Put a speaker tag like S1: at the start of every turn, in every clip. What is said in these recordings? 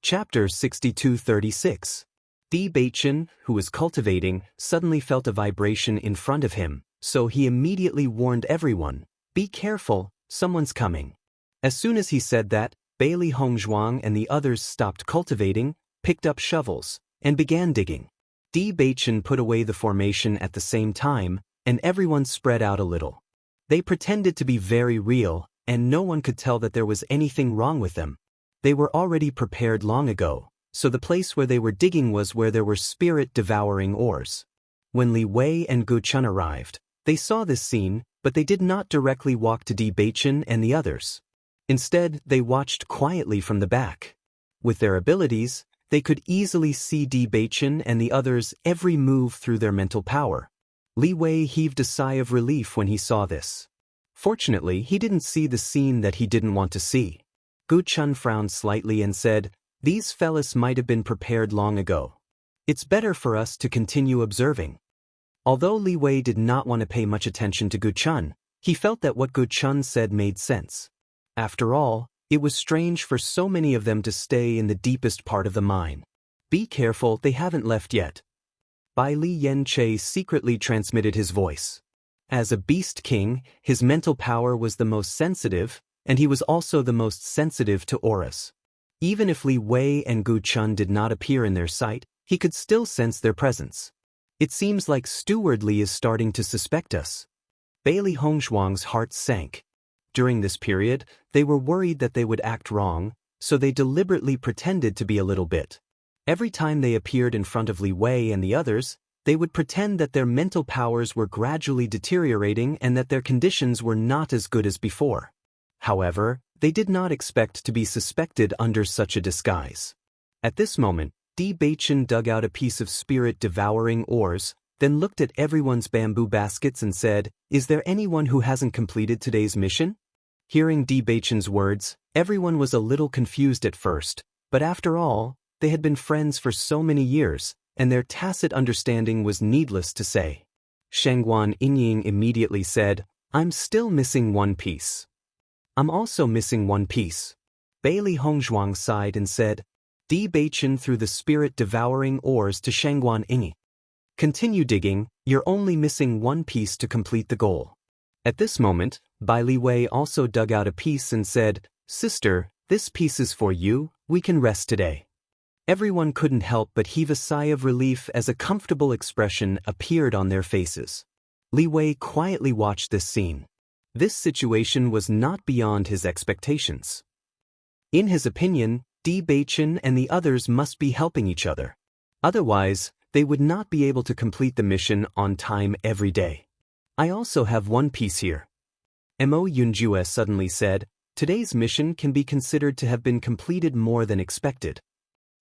S1: Chapter 6236. Bewitching, who was cultivating, suddenly felt a vibration in front of him, so he immediately warned everyone, "Be careful, someone's coming." As soon as he said that, Bailey Hongzhuang and the others stopped cultivating, picked up shovels, and began digging. Bewitching put away the formation at the same time, and everyone spread out a little. They pretended to be very real, and no one could tell that there was anything wrong with them. They were already prepared long ago, so the place where they were digging was where there were spirit-devouring ores. When Li Wei and Gu Chun arrived, they saw this scene, but they did not directly walk to Bewitching and the others. Instead, they watched quietly from the back. With their abilities, they could easily see Bewitching and the others' every move through their mental power. Li Wei heaved a sigh of relief when he saw this. Fortunately, he didn't see the scene that he didn't want to see. Gu Chun frowned slightly and said, "These fellas might have been prepared long ago. It's better for us to continue observing." Although Li Wei did not want to pay much attention to Gu Chun, he felt that what Gu Chun said made sense. After all, it was strange for so many of them to stay in the deepest part of the mine. "Be careful, they haven't left yet." Bai Li Yanche secretly transmitted his voice. As a beast king, his mental power was the most sensitive, and he was also the most sensitive to auras. Even if Li Wei and Gu Chun did not appear in their sight, he could still sense their presence. "It seems like Steward Li is starting to suspect us." Bailey Hongzhuang's heart sank. During this period, they were worried that they would act wrong, so they deliberately pretended to be a little bit. Every time they appeared in front of Li Wei and the others, they would pretend that their mental powers were gradually deteriorating and that their conditions were not as good as before. However, they did not expect to be suspected under such a disguise. At this moment, Bewitching dug out a piece of spirit-devouring ores, then looked at everyone's bamboo baskets and said, "Is there anyone who hasn't completed today's mission?" Hearing Bewitching's words, everyone was a little confused at first, but after all, they had been friends for so many years, and their tacit understanding was needless to say. Shangguan Yinying immediately said, "I'm still missing one piece." "I'm also missing one piece." Bailey Hongzhuang sighed and said, Bewitching threw the spirit-devouring ores to Shangguan Yinying. "Continue digging, you're only missing one piece to complete the goal." At this moment, Bai Li Wei also dug out a piece and said, "Sister, this piece is for you, we can rest today." Everyone couldn't help but heave a sigh of relief as a comfortable expression appeared on their faces. Li Wei quietly watched this scene. This situation was not beyond his expectations. In his opinion, Bewitching and the others must be helping each other. Otherwise, they would not be able to complete the mission on time every day. "I also have one piece here." Mo Yunjue suddenly said, "Today's mission can be considered to have been completed more than expected."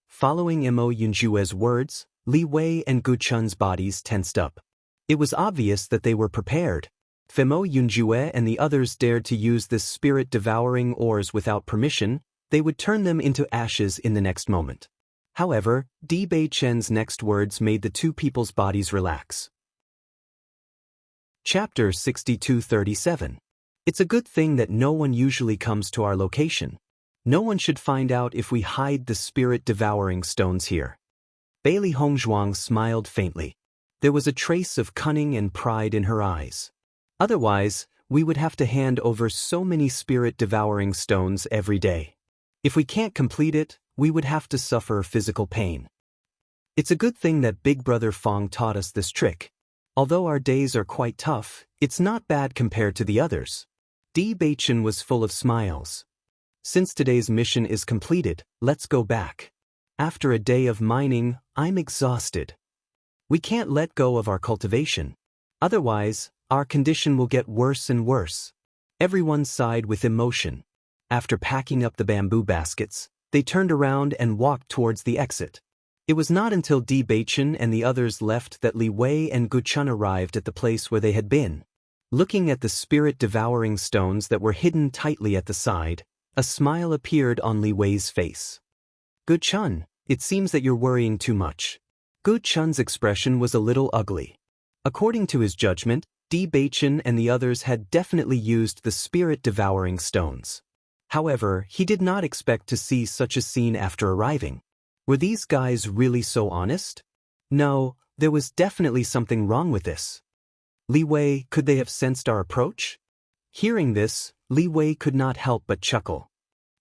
S1: Following Mo Yunjue's words, Li Wei and Gu Chun's bodies tensed up. It was obvious that they were prepared. If Mo Yunjue and the others dared to use this spirit-devouring ores without permission, they would turn them into ashes in the next moment. However, Bewitching's next words made the two people's bodies relax. Chapter 6237. It's a good thing that no one usually comes to our location. No one should find out if we hide the spirit-devouring stones here. Bailey Hongzhuang smiled faintly. There was a trace of cunning and pride in her eyes. Otherwise, we would have to hand over so many spirit-devouring stones every day. If we can't complete it, we would have to suffer physical pain. It's a good thing that Big Brother Fong taught us this trick. Although our days are quite tough, it's not bad compared to the others. Bewitching was full of smiles. "Since today's mission is completed, let's go back. After a day of mining, I'm exhausted. We can't let go of our cultivation. Otherwise, our condition will get worse and worse." Everyone sighed with emotion. After packing up the bamboo baskets, they turned around and walked towards the exit. It was not until Bewitching and the others left that Li Wei and Gu Chun arrived at the place where they had been. Looking at the spirit-devouring stones that were hidden tightly at the side, a smile appeared on Li Wei's face. "Gu Chun, it seems that you're worrying too much." Gu Chun's expression was a little ugly. According to his judgment, Bewitching and the others had definitely used the spirit-devouring stones. However, he did not expect to see such a scene after arriving. Were these guys really so honest? No, there was definitely something wrong with this. Li Wei, could they have sensed our approach? Hearing this, Li Wei could not help but chuckle.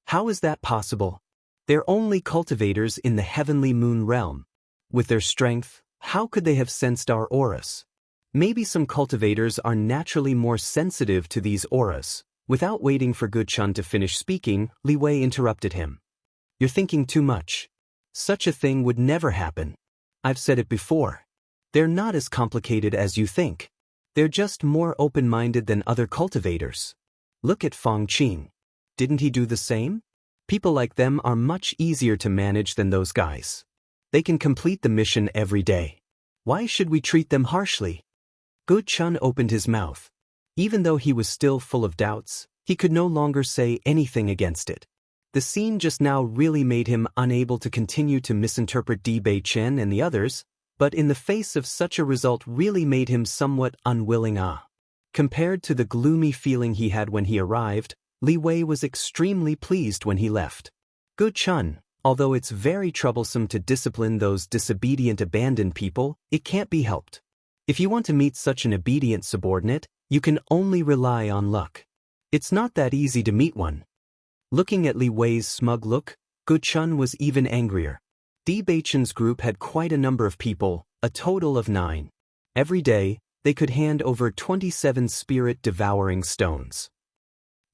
S1: How is that possible? They're only cultivators in the heavenly moon realm. With their strength, how could they have sensed our auras? Maybe some cultivators are naturally more sensitive to these auras. Without waiting for Gu Chun to finish speaking, Li Wei interrupted him. You're thinking too much. Such a thing would never happen. I've said it before. They're not as complicated as you think. They're just more open-minded than other cultivators. Look at Fong Qing. Didn't he do the same? People like them are much easier to manage than those guys. They can complete the mission every day. Why should we treat them harshly? Gu Chun opened his mouth. Even though he was still full of doubts, he could no longer say anything against it. The scene just now really made him unable to continue to misinterpret Di Beichen and the others, but in the face of such a result really made him somewhat unwilling. Compared to the gloomy feeling he had when he arrived, Li Wei was extremely pleased when he left. Gu Chun, although it's very troublesome to discipline those disobedient abandoned people, it can't be helped. If you want to meet such an obedient subordinate, you can only rely on luck. It's not that easy to meet one. Looking at Li Wei's smug look, Gu Chun was even angrier. Di Beichen's group had quite a number of people, a total of 9. Every day, they could hand over 27 spirit-devouring stones.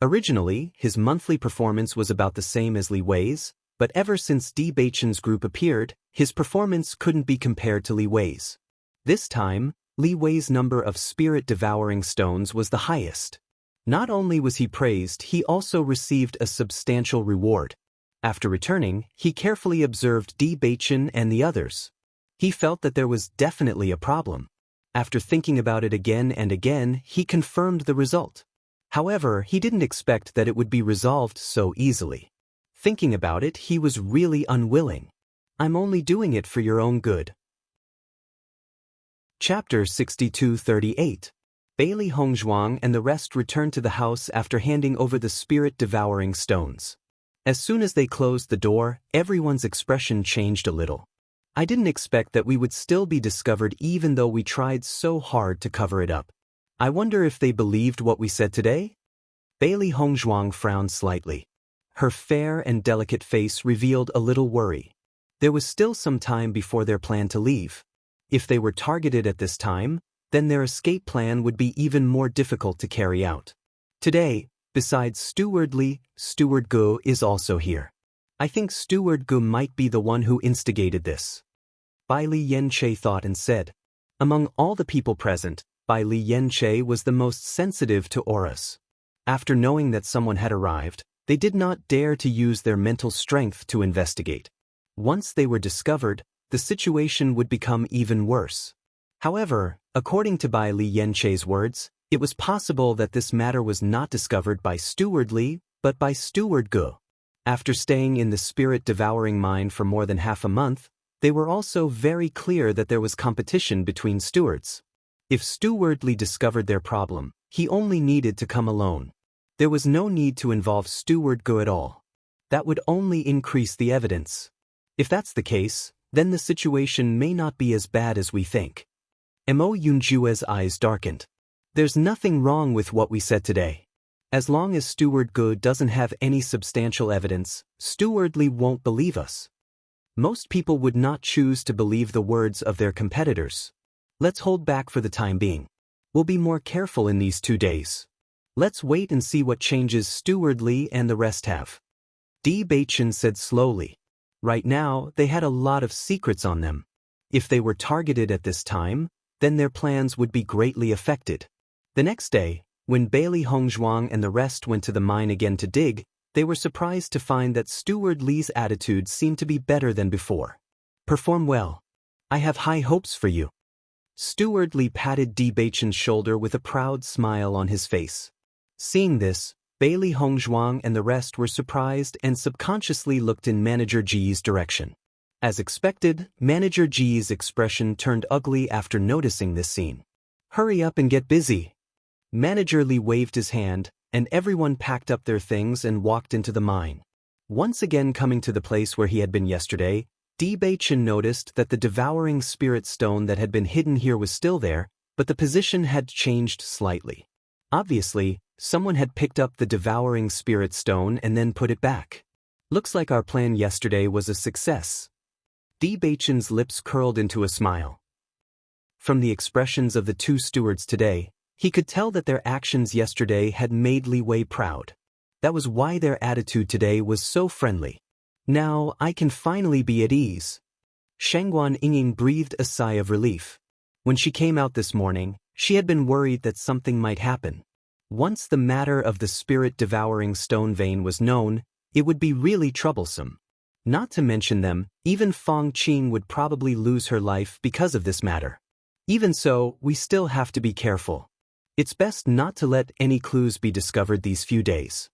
S1: Originally, his monthly performance was about the same as Li Wei's, but ever since Di Beichen's group appeared, his performance couldn't be compared to Li Wei's. This time, Li Wei's number of spirit-devouring stones was the highest. Not only was he praised, he also received a substantial reward. After returning, he carefully observed Di Beichen and the others. He felt that there was definitely a problem. After thinking about it again and again, he confirmed the result. However, he didn't expect that it would be resolved so easily. Thinking about it, he was really unwilling. I'm only doing it for your own good. Chapter 6238. Bailey Hongzhuang and the rest returned to the house after handing over the spirit-devouring stones. As soon as they closed the door, everyone's expression changed a little. I didn't expect that we would still be discovered even though we tried so hard to cover it up. I wonder if they believed what we said today? Bailey Hongzhuang frowned slightly. Her fair and delicate face revealed a little worry. There was still some time before their plan to leave. If they were targeted at this time, then their escape plan would be even more difficult to carry out. Today, besides Steward Li, Steward Gu is also here. I think Steward Gu might be the one who instigated this. Bai Li Yanche thought and said. Among all the people present, Bai Li Yanche was the most sensitive to auras. After knowing that someone had arrived, they did not dare to use their mental strength to investigate. Once they were discovered, the situation would become even worse. However, according to Bai Li Yanche's words, it was possible that this matter was not discovered by Steward Li, but by Steward Gu. After staying in the spirit-devouring mine for more than half a month, they were also very clear that there was competition between stewards. If Steward Li discovered their problem, he only needed to come alone. There was no need to involve Steward Gu at all. That would only increase the evidence. If that's the case, then the situation may not be as bad as we think. Mo Yunjue's eyes darkened. There's nothing wrong with what we said today. As long as Steward Gu doesn't have any substantial evidence, Steward Li won't believe us. Most people would not choose to believe the words of their competitors. Let's hold back for the time being. We'll be more careful in these 2 days. Let's wait and see what changes Steward Li and the rest have. Di Beichen said slowly. Right now, they had a lot of secrets on them. If they were targeted at this time, then their plans would be greatly affected. The next day, when Bailey Hongzhuang and the rest went to the mine again to dig, they were surprised to find that Steward Li's attitude seemed to be better than before. Perform well. I have high hopes for you. Steward Li patted Di Beichen's shoulder with a proud smile on his face. Seeing this, Bailey Hongzhuang and the rest were surprised and subconsciously looked in Manager Ji's direction. As expected, Manager Ji's expression turned ugly after noticing this scene. Hurry up and get busy. Manager Li waved his hand, and everyone packed up their things and walked into the mine. Once again coming to the place where he had been yesterday, Bewitching noticed that the devouring spirit stone that had been hidden here was still there, but the position had changed slightly. Obviously, someone had picked up the devouring spirit stone and then put it back. Looks like our plan yesterday was a success. Bewitching's lips curled into a smile. From the expressions of the two stewards today, he could tell that their actions yesterday had made Li Wei proud. That was why their attitude today was so friendly. Now I can finally be at ease. Shangguan Yingying breathed a sigh of relief. When she came out this morning, she had been worried that something might happen. Once the matter of the spirit-devouring stone vein was known, it would be really troublesome. Not to mention them, even Fong Qing would probably lose her life because of this matter. Even so, we still have to be careful. It's best not to let any clues be discovered these few days.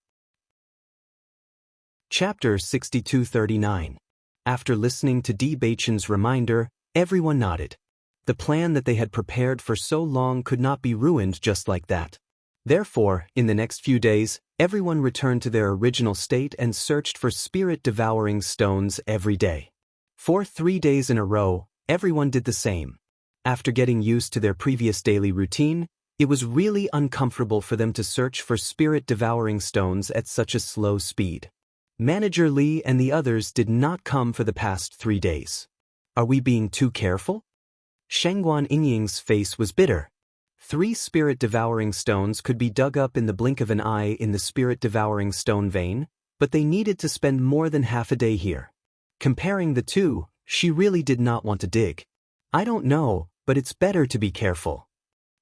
S1: Chapter 6239. After listening to Bewitching's reminder, everyone nodded. The plan that they had prepared for so long could not be ruined just like that. Therefore, in the next few days, everyone returned to their original state and searched for spirit-devouring stones every day. For 3 days in a row, everyone did the same. After getting used to their previous daily routine, it was really uncomfortable for them to search for spirit-devouring stones at such a slow speed. Manager Li and the others did not come for the past 3 days. Are we being too careful? Shangguan Yingying's face was bitter. 3 spirit-devouring stones could be dug up in the blink of an eye in the spirit-devouring stone vein, but they needed to spend more than half a day here. Comparing the two, she really did not want to dig. I don't know, but it's better to be careful.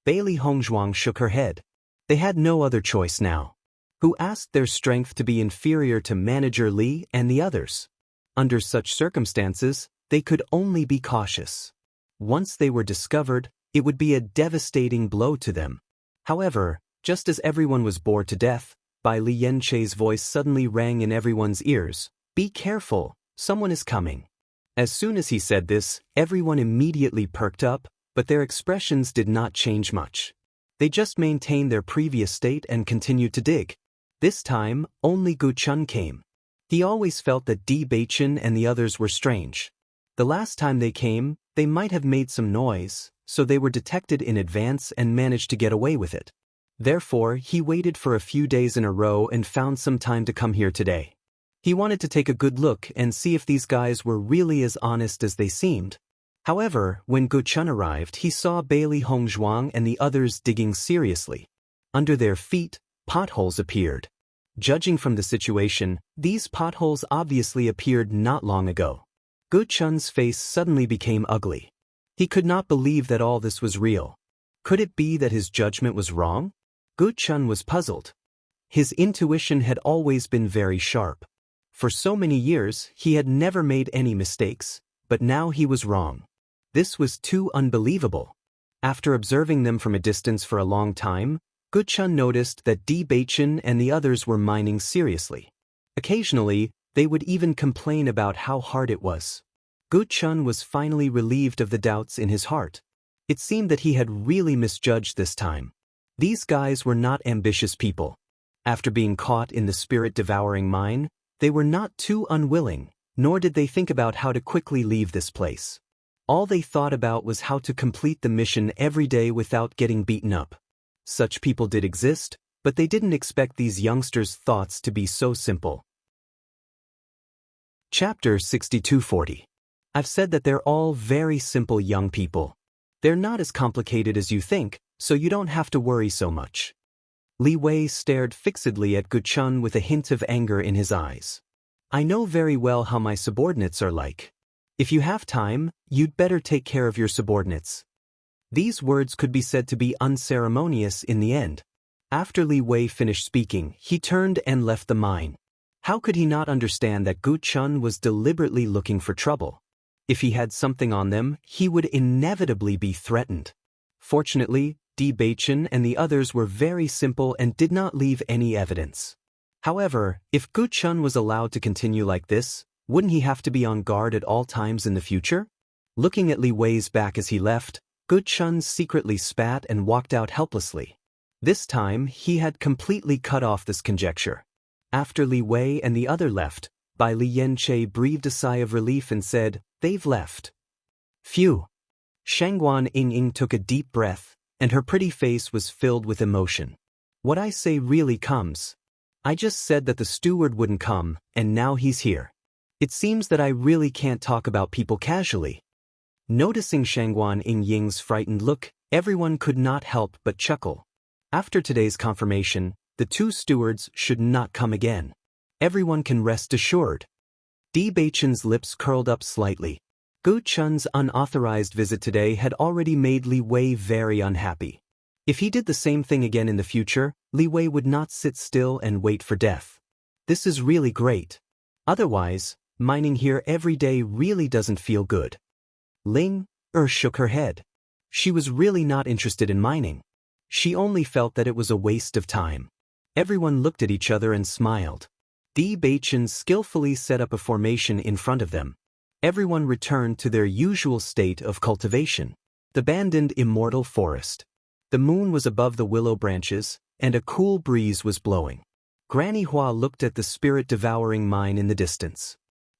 S1: Bailey Hongzhuang shook her head. They had no other choice now. Who asked their strength to be inferior to Manager Li and the others? Under such circumstances, they could only be cautious. Once they were discovered, it would be a devastating blow to them. However, just as everyone was bored to death, Bai Li Yanche's voice suddenly rang in everyone's ears. Be careful, someone is coming. As soon as he said this, everyone immediately perked up, but their expressions did not change much. They just maintained their previous state and continued to dig. This time, only Gu Chun came. He always felt that Bewitching and the others were strange. The last time they came, they might have made some noise, so they were detected in advance and managed to get away with it. Therefore, he waited for a few days in a row and found some time to come here today. He wanted to take a good look and see if these guys were really as honest as they seemed. However, when Gu Chun arrived, he saw Bailey Hongzhuang and the others digging seriously. Under their feet, potholes appeared. Judging from the situation, these potholes obviously appeared not long ago. Gu Chun's face suddenly became ugly. He could not believe that all this was real. Could it be that his judgment was wrong? Gu Chun was puzzled. His intuition had always been very sharp. For so many years, he had never made any mistakes, but now he was wrong. This was too unbelievable. After observing them from a distance for a long time, Gu Chun noticed that Bewitching and the others were mining seriously. Occasionally, they would even complain about how hard it was. Gu Chun was finally relieved of the doubts in his heart. It seemed that he had really misjudged this time. These guys were not ambitious people. After being caught in the spirit-devouring mine, they were not too unwilling, nor did they think about how to quickly leave this place. All they thought about was how to complete the mission every day without getting beaten up. Such people did exist, but they didn't expect these youngsters' thoughts to be so simple. Chapter 6240. I've said that they're all very simple young people. They're not as complicated as you think, so you don't have to worry so much. Li Wei stared fixedly at Gu Chun with a hint of anger in his eyes. I know very well how my subordinates are like. If you have time, you'd better take care of your subordinates. These words could be said to be unceremonious in the end. After Li Wei finished speaking, he turned and left the mine. How could he not understand that Gu Chun was deliberately looking for trouble? If he had something on them, he would inevitably be threatened. Fortunately, Bewitching and the others were very simple and did not leave any evidence. However, if Gu Chun was allowed to continue like this, wouldn't he have to be on guard at all times in the future? Looking at Li Wei's back as he left, Gu Chun secretly spat and walked out helplessly. This time, he had completely cut off this conjecture. After Li Wei and the other left, Bai Li Yanche breathed a sigh of relief and said, "They've left." Phew. Shangguan Ying took a deep breath, and her pretty face was filled with emotion. What I say really comes. I just said that the steward wouldn't come, and now he's here. It seems that I really can't talk about people casually. Noticing Shangguan Ying's frightened look, everyone could not help but chuckle. After today's confirmation, the two stewards should not come again. Everyone can rest assured. Di Beichen's lips curled up slightly. Gu Chun's unauthorized visit today had already made Li Wei very unhappy. If he did the same thing again in the future, Li Wei would not sit still and wait for death. This is really great. Otherwise, mining here every day really doesn't feel good. Ling shook her head. She was really not interested in mining. She only felt that it was a waste of time. Everyone looked at each other and smiled. Di Beichen skillfully set up a formation in front of them. Everyone returned to their usual state of cultivation. The abandoned immortal forest. The moon was above the willow branches, and a cool breeze was blowing. Granny Hua looked at the spirit-devouring mine in the distance.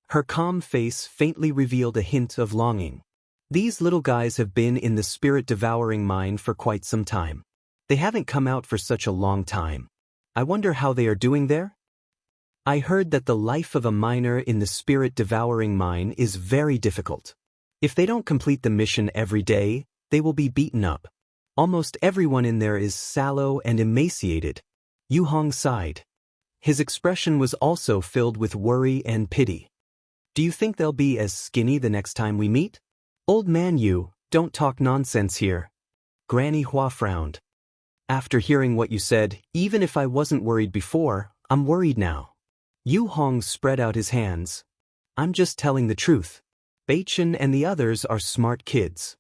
S1: Her calm face faintly revealed a hint of longing. These little guys have been in the spirit-devouring mine for quite some time. They haven't come out for such a long time. I wonder how they are doing there? I heard that the life of a miner in the spirit-devouring mine is very difficult. If they don't complete the mission every day, they will be beaten up. Almost everyone in there is sallow and emaciated. Yu Hong sighed. His expression was also filled with worry and pity. Do you think they'll be as skinny the next time we meet? Old man Yu, don't talk nonsense here. Granny Hua frowned. After hearing what you said, even if I wasn't worried before, I'm worried now. Yu Hong spread out his hands. I'm just telling the truth. Beichen and the others are smart kids.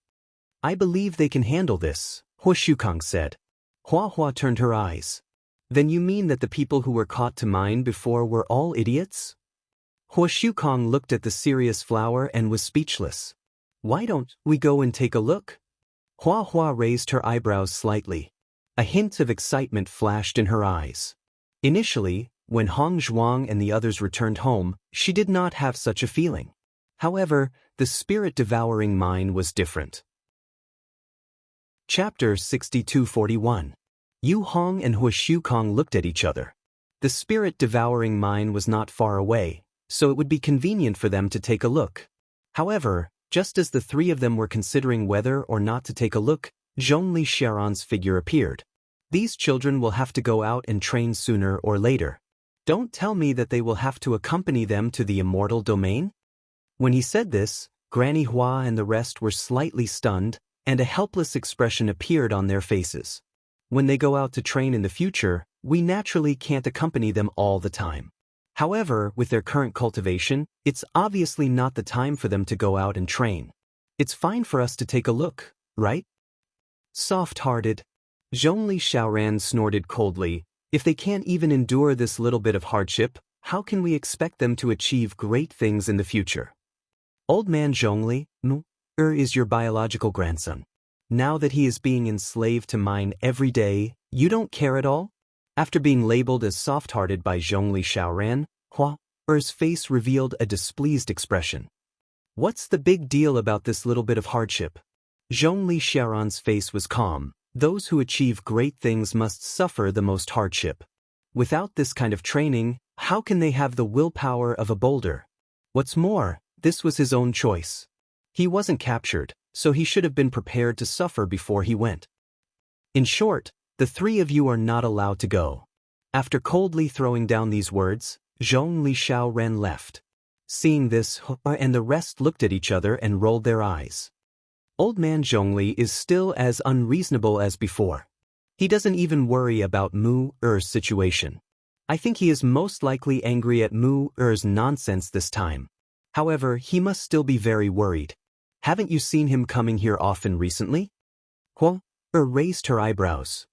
S1: I believe they can handle this, Hua Shukong said. Hua Hua turned her eyes. Then you mean that the people who were caught to mine before were all idiots? Hua Shukong looked at the serious flower and was speechless. Why don't we go and take a look? Hua Hua raised her eyebrows slightly. A hint of excitement flashed in her eyes. Initially, when Hong Zhuang and the others returned home, she did not have such a feeling. However, the spirit-devouring mine was different. Chapter 6241. Yu Hong and Hua Shukong looked at each other. The spirit-devouring mine was not far away, so it would be convenient for them to take a look. However, just as the three of them were considering whether or not to take a look, Zhongli Sharon's figure appeared. These children will have to go out and train sooner or later. Don't tell me that they will have to accompany them to the immortal domain? When he said this, Granny Hua and the rest were slightly stunned, and a helpless expression appeared on their faces. When they go out to train in the future, we naturally can't accompany them all the time. However, with their current cultivation, it's obviously not the time for them to go out and train. It's fine for us to take a look, right? Soft-hearted. Zhongli Shaoran snorted coldly. If they can't even endure this little bit of hardship, how can we expect them to achieve great things in the future? Old man Zhongli, is your biological grandson. Now that he is being enslaved to mine every day, you don't care at all? After being labeled as soft-hearted by Zhongli Shaoran, Hua's face revealed a displeased expression. What's the big deal about this little bit of hardship? Zhongli Shaoran's face was calm. Those who achieve great things must suffer the most hardship. Without this kind of training, how can they have the willpower of a boulder? What's more, this was his own choice. He wasn't captured, so he should have been prepared to suffer before he went. In short, the three of you are not allowed to go. After coldly throwing down these words, Zhongli Shaoran left. Seeing this, Hua and the rest looked at each other and rolled their eyes. Old man Zhongli is still as unreasonable as before. He doesn't even worry about Mu-er's situation. I think he is most likely angry at Mu-er's nonsense this time. However, he must still be very worried. Haven't you seen him coming here often recently? Hua raised her eyebrows.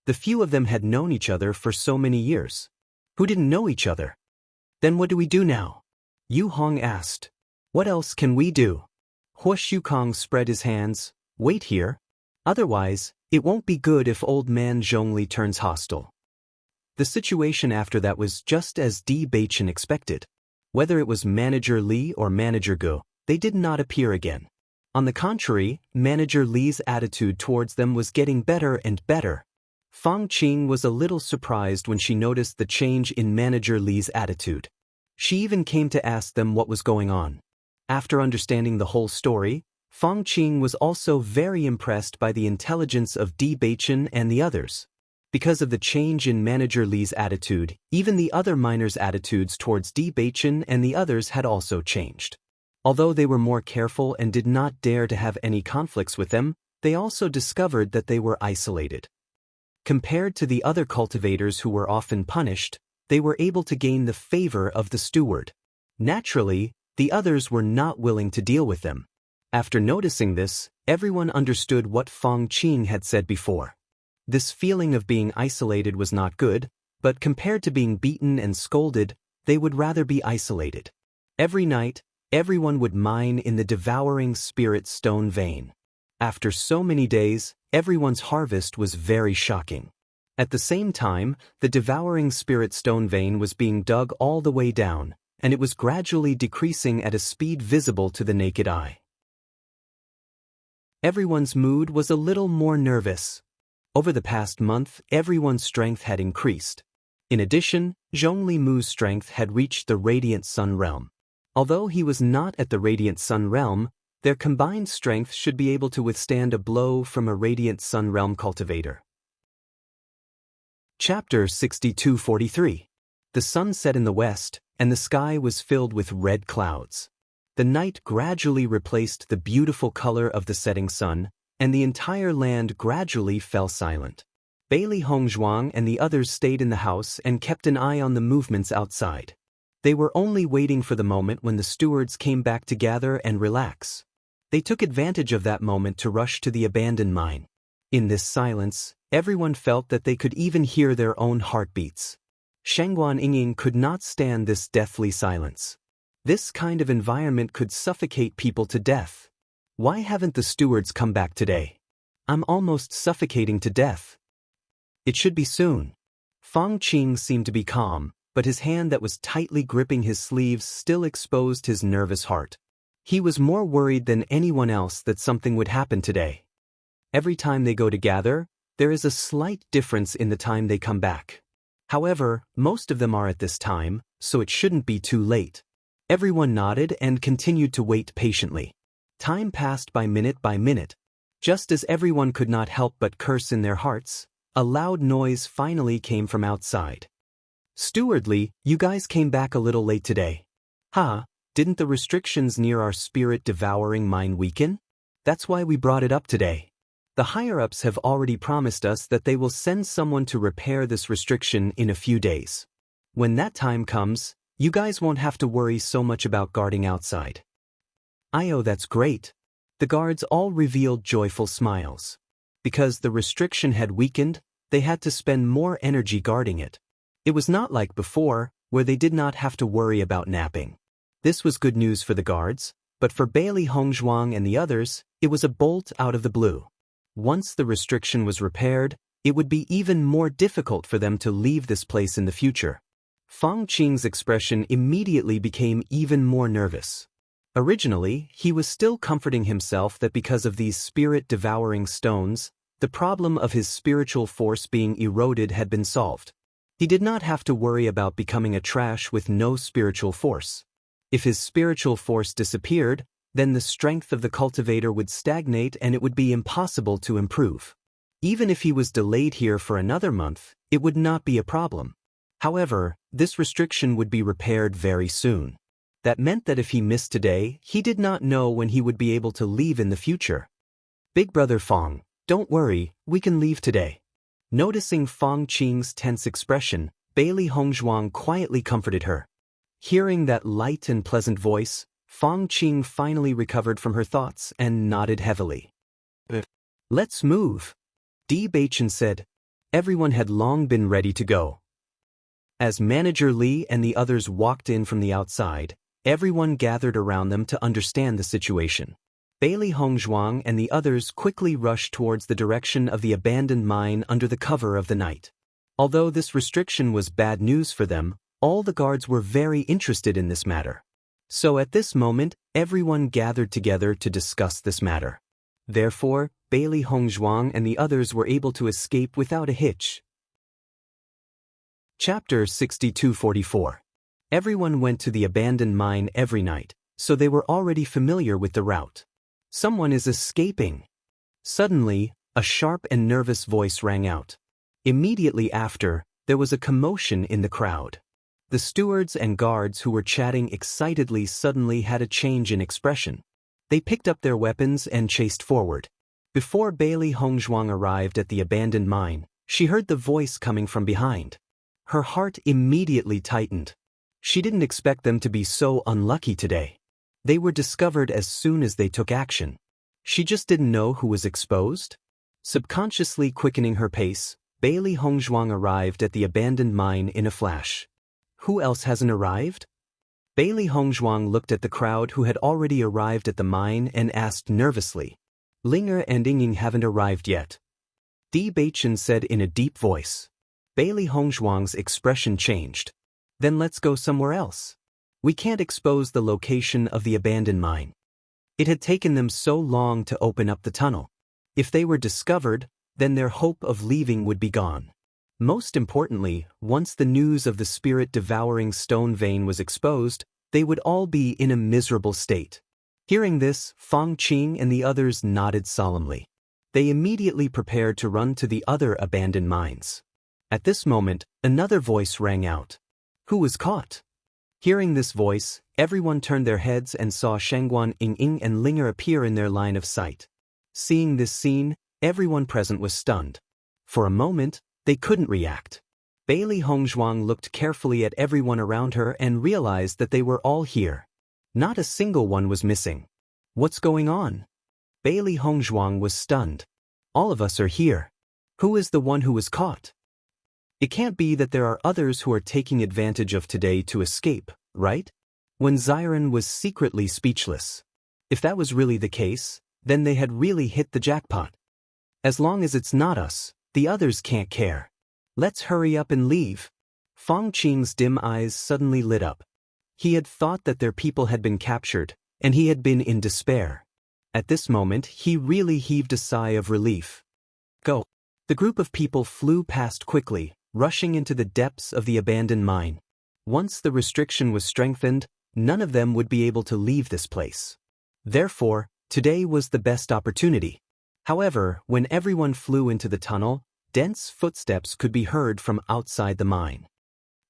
S1: The few of them had known each other for so many years. Who didn't know each other? Then what do we do now? Yu Hong asked. What else can we do? Hua Shukong spread his hands. Wait here. Otherwise, It won't be good if old man Zhongli turns hostile. The situation after that was just as Di Baichen expected. Whether it was Manager Li or Manager Gu, they did not appear again. On the contrary, Manager Li's attitude towards them was getting better and better. Fang Qing was a little surprised when she noticed the change in Manager Li's attitude. She even came to ask them what was going on. After understanding the whole story, Fang Qing was also very impressed by the intelligence of Di Baichen and the others. Because of the change in Manager Li's attitude, even the other miners' attitudes towards Di Baichen and the others had also changed. Although they were more careful and did not dare to have any conflicts with them, they also discovered that they were isolated. Compared to the other cultivators who were often punished, they were able to gain the favor of the steward. Naturally, the others were not willing to deal with them. After noticing this, everyone understood what Fang Qing had said before. This feeling of being isolated was not good, but compared to being beaten and scolded, they would rather be isolated. Every night, everyone would mine in the devouring spirit stone vein. After so many days, everyone's harvest was very shocking. At the same time, the devouring spirit stone vein was being dug all the way down, and it was gradually decreasing at a speed visible to the naked eye. Everyone's mood was a little more nervous. Over the past month, everyone's strength had increased. In addition, Zhongli Mu's strength had reached the Radiant Sun Realm. Although he was not at the Radiant Sun Realm, their combined strength should be able to withstand a blow from a Radiant Sun Realm cultivator. Chapter 6243. The sun set in the west, and the sky was filled with red clouds. The night gradually replaced the beautiful color of the setting sun, and the entire land gradually fell silent. Bailey Hongzhuang and the others stayed in the house and kept an eye on the movements outside. They were only waiting for the moment when the stewards came back to gather and relax. They took advantage of that moment to rush to the abandoned mine. In this silence, everyone felt that they could even hear their own heartbeats. Shangguan Yingying could not stand this deathly silence. This kind of environment could suffocate people to death. Why haven't the stewards come back today? I'm almost suffocating to death. It should be soon. Fang Qing seemed to be calm, but his hand that was tightly gripping his sleeves still exposed his nervous heart. He was more worried than anyone else that something would happen today. Every time they go to gather, there is a slight difference in the time they come back. However, most of them are at this time, so it shouldn't be too late. Everyone nodded and continued to wait patiently. Time passed by minute. Just as everyone could not help but curse in their hearts, a loud noise finally came from outside. "Steward Li, you guys came back a little late today." "Huh, didn't the restrictions near our spirit-devouring mine weaken? That's why we brought it up today. The higher-ups have already promised us that they will send someone to repair this restriction in a few days. When that time comes, you guys won't have to worry so much about guarding outside." "Ayo, that's great." The guards all revealed joyful smiles. Because the restriction had weakened, they had to spend more energy guarding it. It was not like before, where they did not have to worry about napping. This was good news for the guards, but for Bailey Hongzhuang and the others, it was a bolt out of the blue. Once the restriction was repaired, it would be even more difficult for them to leave this place in the future. Fang Qing's expression immediately became even more nervous. Originally, he was still comforting himself that because of these spirit-devouring stones, the problem of his spiritual force being eroded had been solved. He did not have to worry about becoming a trash with no spiritual force. If his spiritual force disappeared, then the strength of the cultivator would stagnate and it would be impossible to improve. Even if he was delayed here for another month, it would not be a problem. However, this restriction would be repaired very soon. That meant that if he missed today, he did not know when he would be able to leave in the future. "Big brother Fang, don't worry, we can leave today." Noticing Fang Qing's tense expression, Bailey Hongzhuang quietly comforted her. Hearing that light and pleasant voice, Fang Qing finally recovered from her thoughts and nodded heavily. "Let's move," Di Baichen said. Everyone had long been ready to go. As Manager Li and the others walked in from the outside, everyone gathered around them to understand the situation. Bailey Hongzhuang and the others quickly rushed towards the direction of the abandoned mine under the cover of the night. Although this restriction was bad news for them, all the guards were very interested in this matter. So at this moment, everyone gathered together to discuss this matter. Therefore, Bailey Hongzhuang and the others were able to escape without a hitch. Chapter 6244. Everyone went to the abandoned mine every night, so they were already familiar with the route. Someone is escaping. Suddenly, a sharp and nervous voice rang out. Immediately after, there was a commotion in the crowd. The stewards and guards who were chatting excitedly suddenly had a change in expression. They picked up their weapons and chased forward. Before Bailey Hongzhuang arrived at the abandoned mine, she heard the voice coming from behind. Her heart immediately tightened. She didn't expect them to be so unlucky today. They were discovered as soon as they took action. She just didn't know who was exposed? Subconsciously quickening her pace, Bailey Hongzhuang arrived at the abandoned mine in a flash. Who else hasn't arrived? Bailey Hongzhuang looked at the crowd who had already arrived at the mine and asked nervously. Linger and Ying haven't arrived yet. Bewitching said in a deep voice. Bailey Hongzhuang's expression changed. Then let's go somewhere else. We can't expose the location of the abandoned mine. It had taken them so long to open up the tunnel. If they were discovered, then their hope of leaving would be gone. Most importantly, once the news of the spirit-devouring stone vein was exposed, they would all be in a miserable state. Hearing this, Fang Qing and the others nodded solemnly. They immediately prepared to run to the other abandoned mines. At this moment, another voice rang out. Who was caught? Hearing this voice, everyone turned their heads and saw Shangguan Ying and Linger appear in their line of sight. Seeing this scene, everyone present was stunned. For a moment, they couldn't react. Bailey Hongzhuang looked carefully at everyone around her and realized that they were all here. Not a single one was missing. What's going on? Bailey Hongzhuang was stunned. All of us are here. Who is the one who was caught? It can't be that there are others who are taking advantage of today to escape, right? When Xiren was secretly speechless. If that was really the case, then they had really hit the jackpot. As long as it's not us, the others can't care. Let's hurry up and leave. Fang Qing's dim eyes suddenly lit up. He had thought that their people had been captured, and he had been in despair. At this moment, he really heaved a sigh of relief. Go. The group of people flew past quickly, rushing into the depths of the abandoned mine. Once the restriction was strengthened, none of them would be able to leave this place. Therefore, today was the best opportunity. However, when everyone flew into the tunnel, dense footsteps could be heard from outside the mine.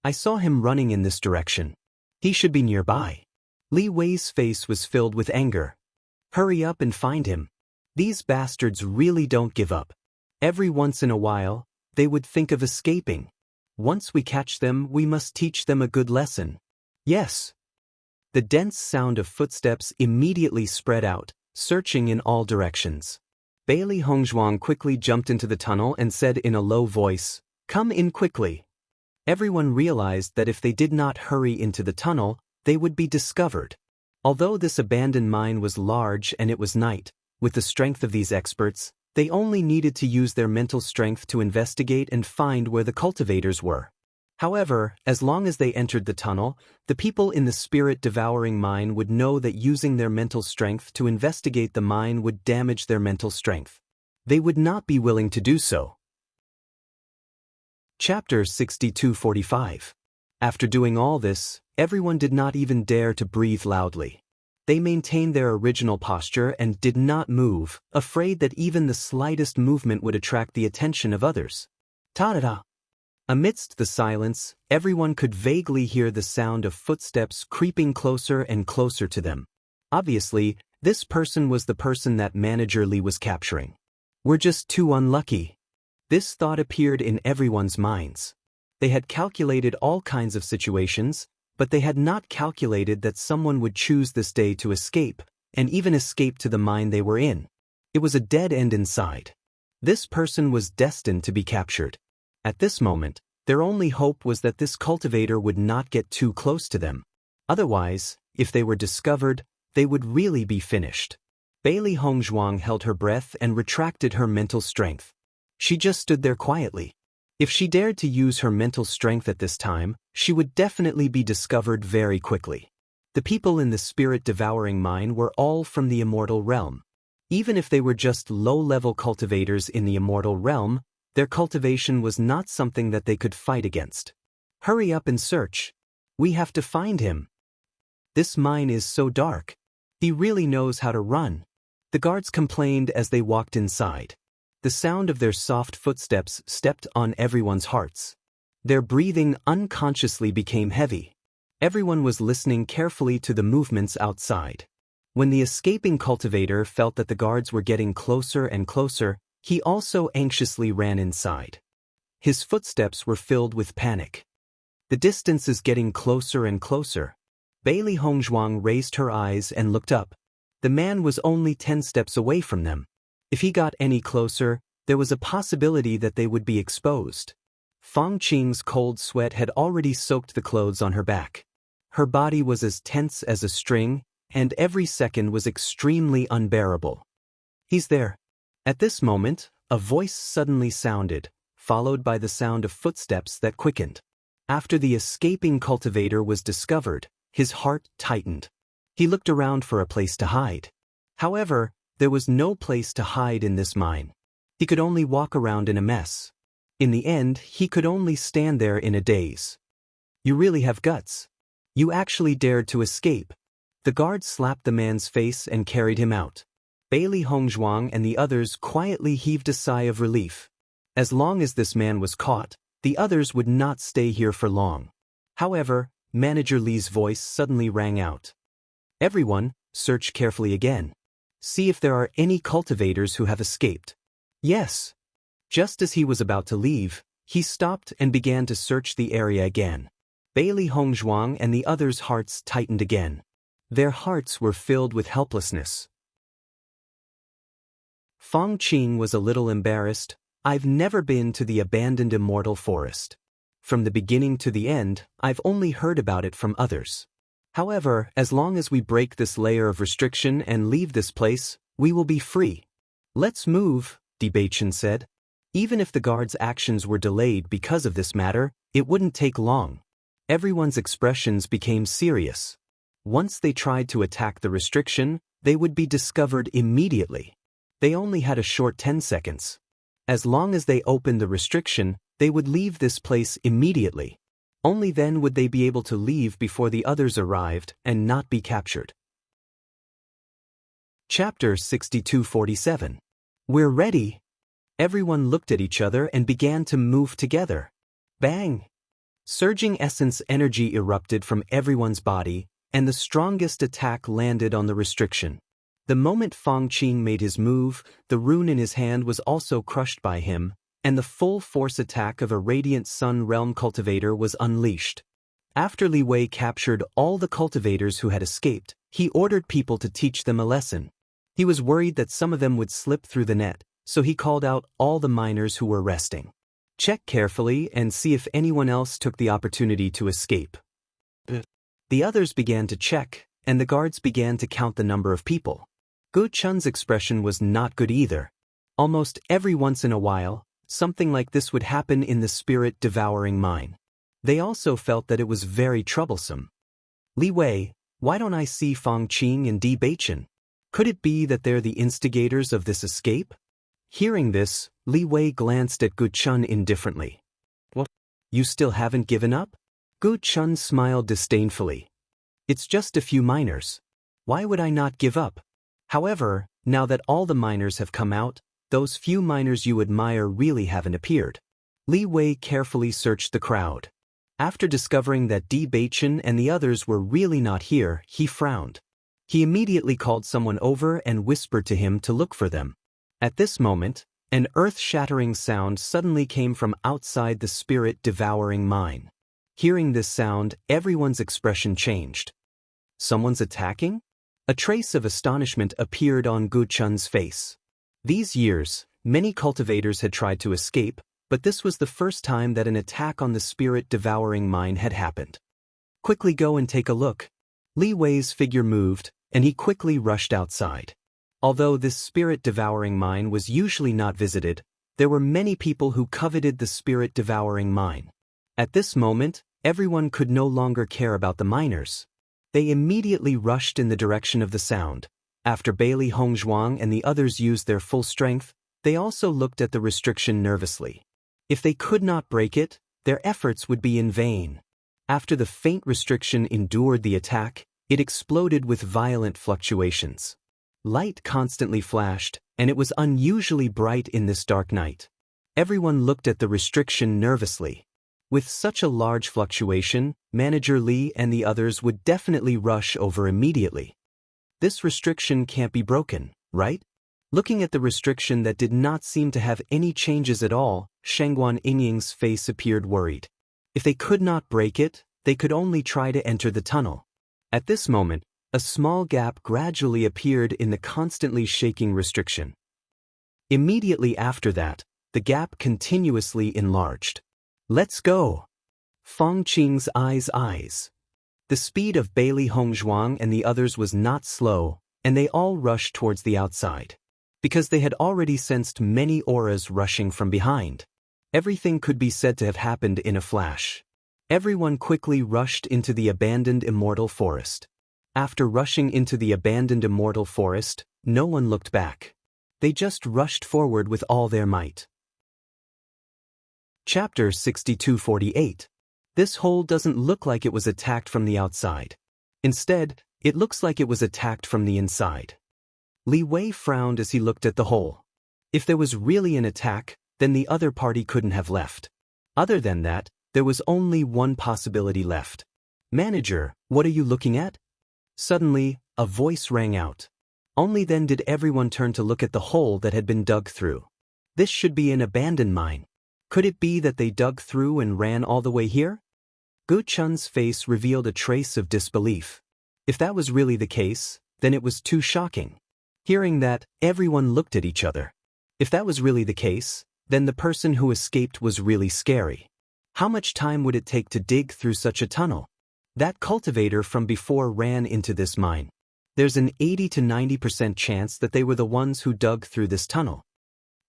S1: I saw him running in this direction. He should be nearby. Li Wei's face was filled with anger. Hurry up and find him. These bastards really don't give up. Every once in a while, they would think of escaping. Once we catch them, we must teach them a good lesson. Yes. The dense sound of footsteps immediately spread out, searching in all directions. Bailey Hongzhuang quickly jumped into the tunnel and said in a low voice, "Come in quickly." Everyone realized that if they did not hurry into the tunnel, they would be discovered. Although this abandoned mine was large and it was night, with the strength of these experts, they only needed to use their mental strength to investigate and find where the cultivators were. However, as long as they entered the tunnel, the people in the spirit-devouring mine would know that using their mental strength to investigate the mine would damage their mental strength. They would not be willing to do so. Chapter 6245. After doing all this, everyone did not even dare to breathe loudly. They maintained their original posture and did not move, afraid that even the slightest movement would attract the attention of others. Ta-da-da! Amidst the silence, everyone could vaguely hear the sound of footsteps creeping closer and closer to them. Obviously, this person was the person that Manager Li was capturing. We're just too unlucky. This thought appeared in everyone's minds. They had calculated all kinds of situations, but they had not calculated that someone would choose this day to escape, and even escape to the mine they were in. It was a dead end inside. This person was destined to be captured. At this moment, their only hope was that this cultivator would not get too close to them. Otherwise, if they were discovered, they would really be finished. Bailey Hongzhuang held her breath and retracted her mental strength. She just stood there quietly. If she dared to use her mental strength at this time, she would definitely be discovered very quickly. The people in the spirit-devouring mine were all from the immortal realm. Even if they were just low-level cultivators in the immortal realm, their cultivation was not something that they could fight against. Hurry up and search. We have to find him. This mine is so dark. He really knows how to run. The guards complained as they walked inside. The sound of their soft footsteps stepped on everyone's hearts. Their breathing unconsciously became heavy. Everyone was listening carefully to the movements outside. When the escaping cultivator felt that the guards were getting closer and closer, he also anxiously ran inside. His footsteps were filled with panic. The distance is getting closer and closer. Bailey Hongzhuang raised her eyes and looked up. The man was only 10 steps away from them. If he got any closer, there was a possibility that they would be exposed. Fang Qing's cold sweat had already soaked the clothes on her back. Her body was as tense as a string, and every second was extremely unbearable. He's there. At this moment, a voice suddenly sounded, followed by the sound of footsteps that quickened. After the escaping cultivator was discovered, his heart tightened. He looked around for a place to hide. However, there was no place to hide in this mine. He could only walk around in a mess. In the end, he could only stand there in a daze. You really have guts. You actually dared to escape. The guard slapped the man's face and carried him out. Bailey Hongzhuang and the others quietly heaved a sigh of relief. As long as this man was caught, the others would not stay here for long. However, Manager Li's voice suddenly rang out. Everyone, search carefully again. See if there are any cultivators who have escaped. Yes. Just as he was about to leave, he stopped and began to search the area again. Bailey Hongzhuang and the others' hearts tightened again. Their hearts were filled with helplessness. Fang Qing was a little embarrassed. I've never been to the abandoned immortal forest. From the beginning to the end, I've only heard about it from others. However, as long as we break this layer of restriction and leave this place, we will be free. Let's move, Bewitching said. Even if the guards' actions were delayed because of this matter, it wouldn't take long. Everyone's expressions became serious. Once they tried to attack the restriction, they would be discovered immediately. They only had a short 10 seconds. As long as they opened the restriction, they would leave this place immediately. Only then would they be able to leave before the others arrived and not be captured. Chapter 6247. We're ready. Everyone looked at each other and began to move together. Bang! Surging essence energy erupted from everyone's body, and the strongest attack landed on the restriction. The moment Fang Qing made his move, the rune in his hand was also crushed by him, and the full force attack of a radiant sun realm cultivator was unleashed. After Li Wei captured all the cultivators who had escaped, he ordered people to teach them a lesson. He was worried that some of them would slip through the net, so he called out all the miners who were resting. Check carefully and see if anyone else took the opportunity to escape. The others began to check, and the guards began to count the number of people. Gu Chun's expression was not good either. Almost every once in a while, something like this would happen in the spirit-devouring mine. They also felt that it was very troublesome. Li Wei, why don't I see Fang Qing and Bewitching? Could it be that they're the instigators of this escape? Hearing this, Li Wei glanced at Gu Chun indifferently. What? You still haven't given up? Gu Chun smiled disdainfully. It's just a few miners. Why would I not give up? However, now that all the miners have come out, those few miners you admire really haven't appeared. Li Wei carefully searched the crowd. After discovering that Bewitching and the others were really not here, he frowned. He immediately called someone over and whispered to him to look for them. At this moment, an earth-shattering sound suddenly came from outside the spirit-devouring mine. Hearing this sound, everyone's expression changed. Someone's attacking? A trace of astonishment appeared on Gu Chun's face. These years, many cultivators had tried to escape, but this was the first time that an attack on the spirit-devouring mine had happened. Quickly go and take a look. Li Wei's figure moved, and he quickly rushed outside. Although this spirit-devouring mine was usually not visited, there were many people who coveted the spirit-devouring mine. At this moment, everyone could no longer care about the miners. They immediately rushed in the direction of the sound. After Bailey Hongzhuang and the others used their full strength, they also looked at the restriction nervously. If they could not break it, their efforts would be in vain. After the faint restriction endured the attack, it exploded with violent fluctuations. Light constantly flashed, and it was unusually bright in this dark night. Everyone looked at the restriction nervously. With such a large fluctuation, Manager Li and the others would definitely rush over immediately. This restriction can't be broken, right? Looking at the restriction that did not seem to have any changes at all, Shangguan Yingying's face appeared worried. If they could not break it, they could only try to enter the tunnel. At this moment, a small gap gradually appeared in the constantly shaking restriction. Immediately after that, the gap continuously enlarged. Let's go! Fang Qing's eyes. The speed of Bailey Hongzhuang and the others was not slow, and they all rushed towards the outside. Because they had already sensed many auras rushing from behind. Everything could be said to have happened in a flash. Everyone quickly rushed into the abandoned immortal forest. After rushing into the abandoned immortal forest, no one looked back. They just rushed forward with all their might. Chapter 6248. This hole doesn't look like it was attacked from the outside. Instead, it looks like it was attacked from the inside. Li Wei frowned as he looked at the hole. If there was really an attack, then the other party couldn't have left. Other than that, there was only one possibility left. Manager, what are you looking at? Suddenly, a voice rang out. Only then did everyone turn to look at the hole that had been dug through. This should be an abandoned mine. Could it be that they dug through and ran all the way here? Gu Chun's face revealed a trace of disbelief. If that was really the case, then it was too shocking. Hearing that, everyone looked at each other. If that was really the case, then the person who escaped was really scary. How much time would it take to dig through such a tunnel? That cultivator from before ran into this mine. There's an 80 to 90% chance that they were the ones who dug through this tunnel.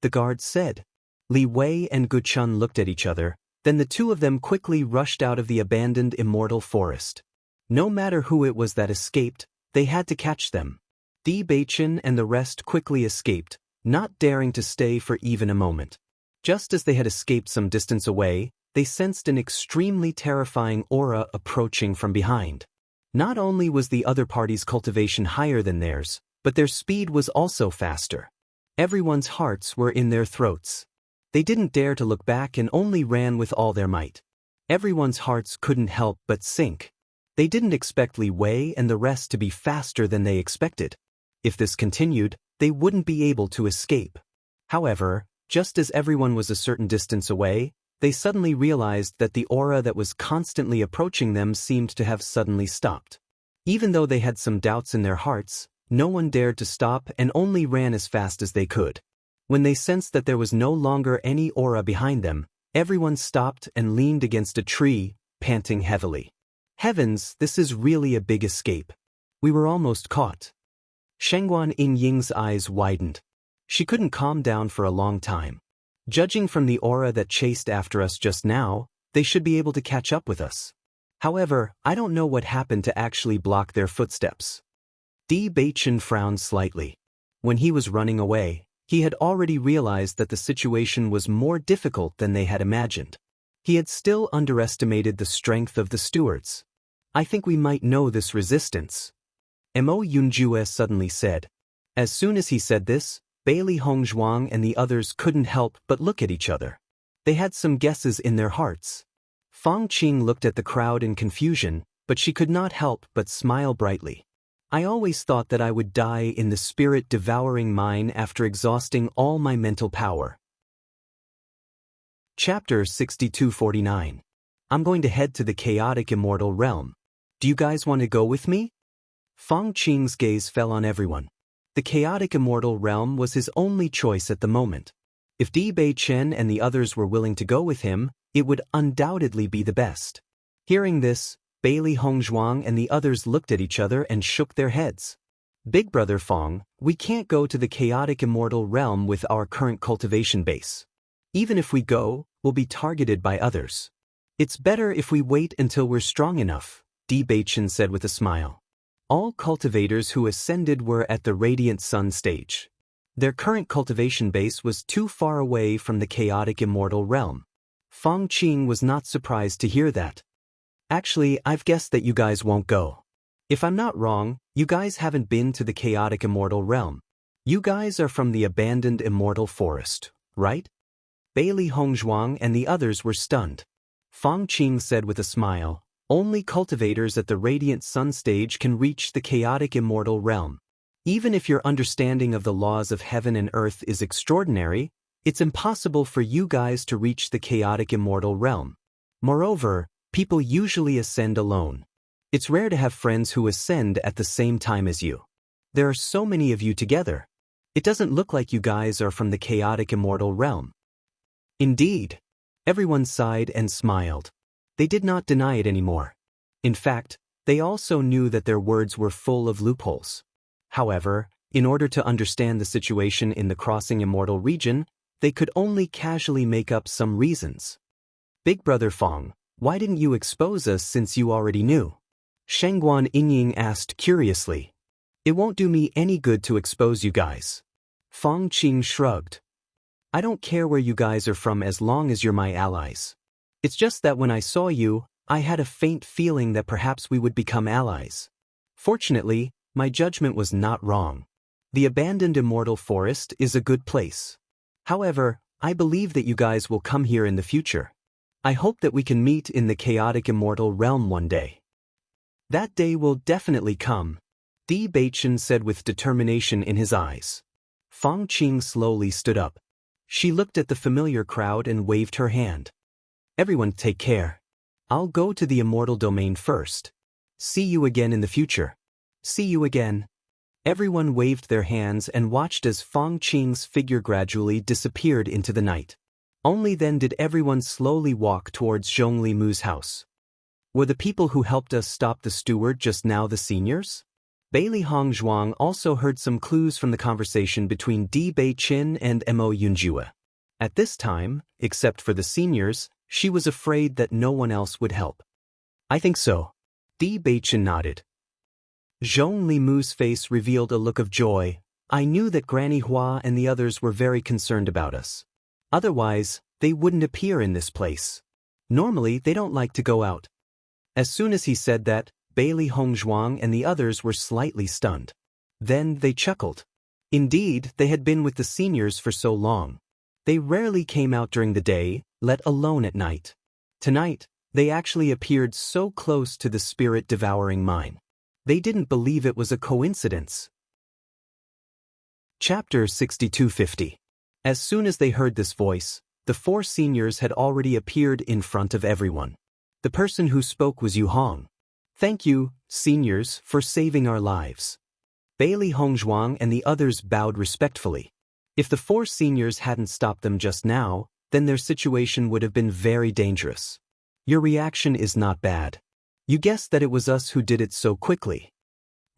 S1: The guards said. Li Wei and Gu Chun looked at each other, then the two of them quickly rushed out of the abandoned immortal forest. No matter who it was that escaped, they had to catch them. Bewitching and the rest quickly escaped, not daring to stay for even a moment. Just as they had escaped some distance away, they sensed an extremely terrifying aura approaching from behind. Not only was the other party's cultivation higher than theirs, but their speed was also faster. Everyone's hearts were in their throats. They didn't dare to look back and only ran with all their might. Everyone's hearts couldn't help but sink. They didn't expect Li Wei and the rest to be faster than they expected. If this continued, they wouldn't be able to escape. However, just as everyone was a certain distance away, they suddenly realized that the aura that was constantly approaching them seemed to have suddenly stopped. Even though they had some doubts in their hearts, no one dared to stop and only ran as fast as they could. When they sensed that there was no longer any aura behind them, everyone stopped and leaned against a tree, panting heavily. Heavens, this is really a big escape. We were almost caught. Shangguan Yingying's eyes widened. She couldn't calm down for a long time. Judging from the aura that chased after us just now, they should be able to catch up with us. However, I don't know what happened to actually block their footsteps. Bewitching frowned slightly. When he was running away, he had already realized that the situation was more difficult than they had imagined. He had still underestimated the strength of the stewards. I think we might know this resistance. Mo Yunjue suddenly said. As soon as he said this, Bailey Hongzhuang and the others couldn't help but look at each other. They had some guesses in their hearts. Fang Qing looked at the crowd in confusion, but she could not help but smile brightly. I always thought that I would die in the spirit-devouring mine after exhausting all my mental power. Chapter 6249. I'm going to head to the chaotic immortal realm. Do you guys want to go with me? Fang Qing's gaze fell on everyone. The chaotic immortal realm was his only choice at the moment. If Di Beichen and the others were willing to go with him, it would undoubtedly be the best. Hearing this, Bailey Hongzhuang and the others looked at each other and shook their heads. Big Brother Fong, we can't go to the chaotic immortal realm with our current cultivation base. Even if we go, we'll be targeted by others. It's better if we wait until we're strong enough, Bewitching said with a smile. All cultivators who ascended were at the Radiant Sun stage. Their current cultivation base was too far away from the chaotic immortal realm. Fong Qing was not surprised to hear that. Actually, I've guessed that you guys won't go. If I'm not wrong, you guys haven't been to the chaotic immortal realm. You guys are from the abandoned immortal forest, right? Bailey Hongzhuang and the others were stunned. Fong Qing said with a smile, only cultivators at the Radiant Sun stage can reach the chaotic immortal realm. Even if your understanding of the laws of heaven and earth is extraordinary, it's impossible for you guys to reach the chaotic immortal realm. Moreover, people usually ascend alone. It's rare to have friends who ascend at the same time as you. There are so many of you together. It doesn't look like you guys are from the chaotic immortal realm. Indeed. Everyone sighed and smiled. They did not deny it anymore. In fact, they also knew that their words were full of loopholes. However, in order to understand the situation in the crossing immortal region, they could only casually make up some reasons. Big Brother Fong, why didn't you expose us since you already knew? Shengguan Yingying asked curiously. It won't do me any good to expose you guys. Fong Qing shrugged. I don't care where you guys are from as long as you're my allies. It's just that when I saw you, I had a faint feeling that perhaps we would become allies. Fortunately, my judgment was not wrong. The abandoned immortal forest is a good place. However, I believe that you guys will come here in the future. I hope that we can meet in the chaotic immortal realm one day. That day will definitely come, Bewitching said with determination in his eyes. Fong Qing slowly stood up. She looked at the familiar crowd and waved her hand. Everyone take care. I'll go to the immortal domain first. See you again in the future. See you again. Everyone waved their hands and watched as Fong Qing's figure gradually disappeared into the night. Only then did everyone slowly walk towards Zhongli Mu's house. Were the people who helped us stop the steward just now the seniors? Bailey Hongzhuang also heard some clues from the conversation between Di Beiqin and Mo Yunjue. At this time, except for the seniors, she was afraid that no one else would help. I think so. Di Beiqin nodded. Zhongli Mu's face revealed a look of joy. I knew that Granny Hua and the others were very concerned about us. Otherwise, they wouldn't appear in this place. Normally, they don't like to go out. As soon as he said that, Bailey Hongzhuang and the others were slightly stunned. Then they chuckled. Indeed, they had been with the seniors for so long. They rarely came out during the day, let alone at night. Tonight, they actually appeared so close to the spirit-devouring mine. They didn't believe it was a coincidence. Chapter 6250. As soon as they heard this voice, the four seniors had already appeared in front of everyone. The person who spoke was Yu Hong. Thank you, seniors, for saving our lives. Bailey Hongzhuang and the others bowed respectfully. If the four seniors hadn't stopped them just now, then their situation would have been very dangerous. Your reaction is not bad. You guessed that it was us who did it so quickly.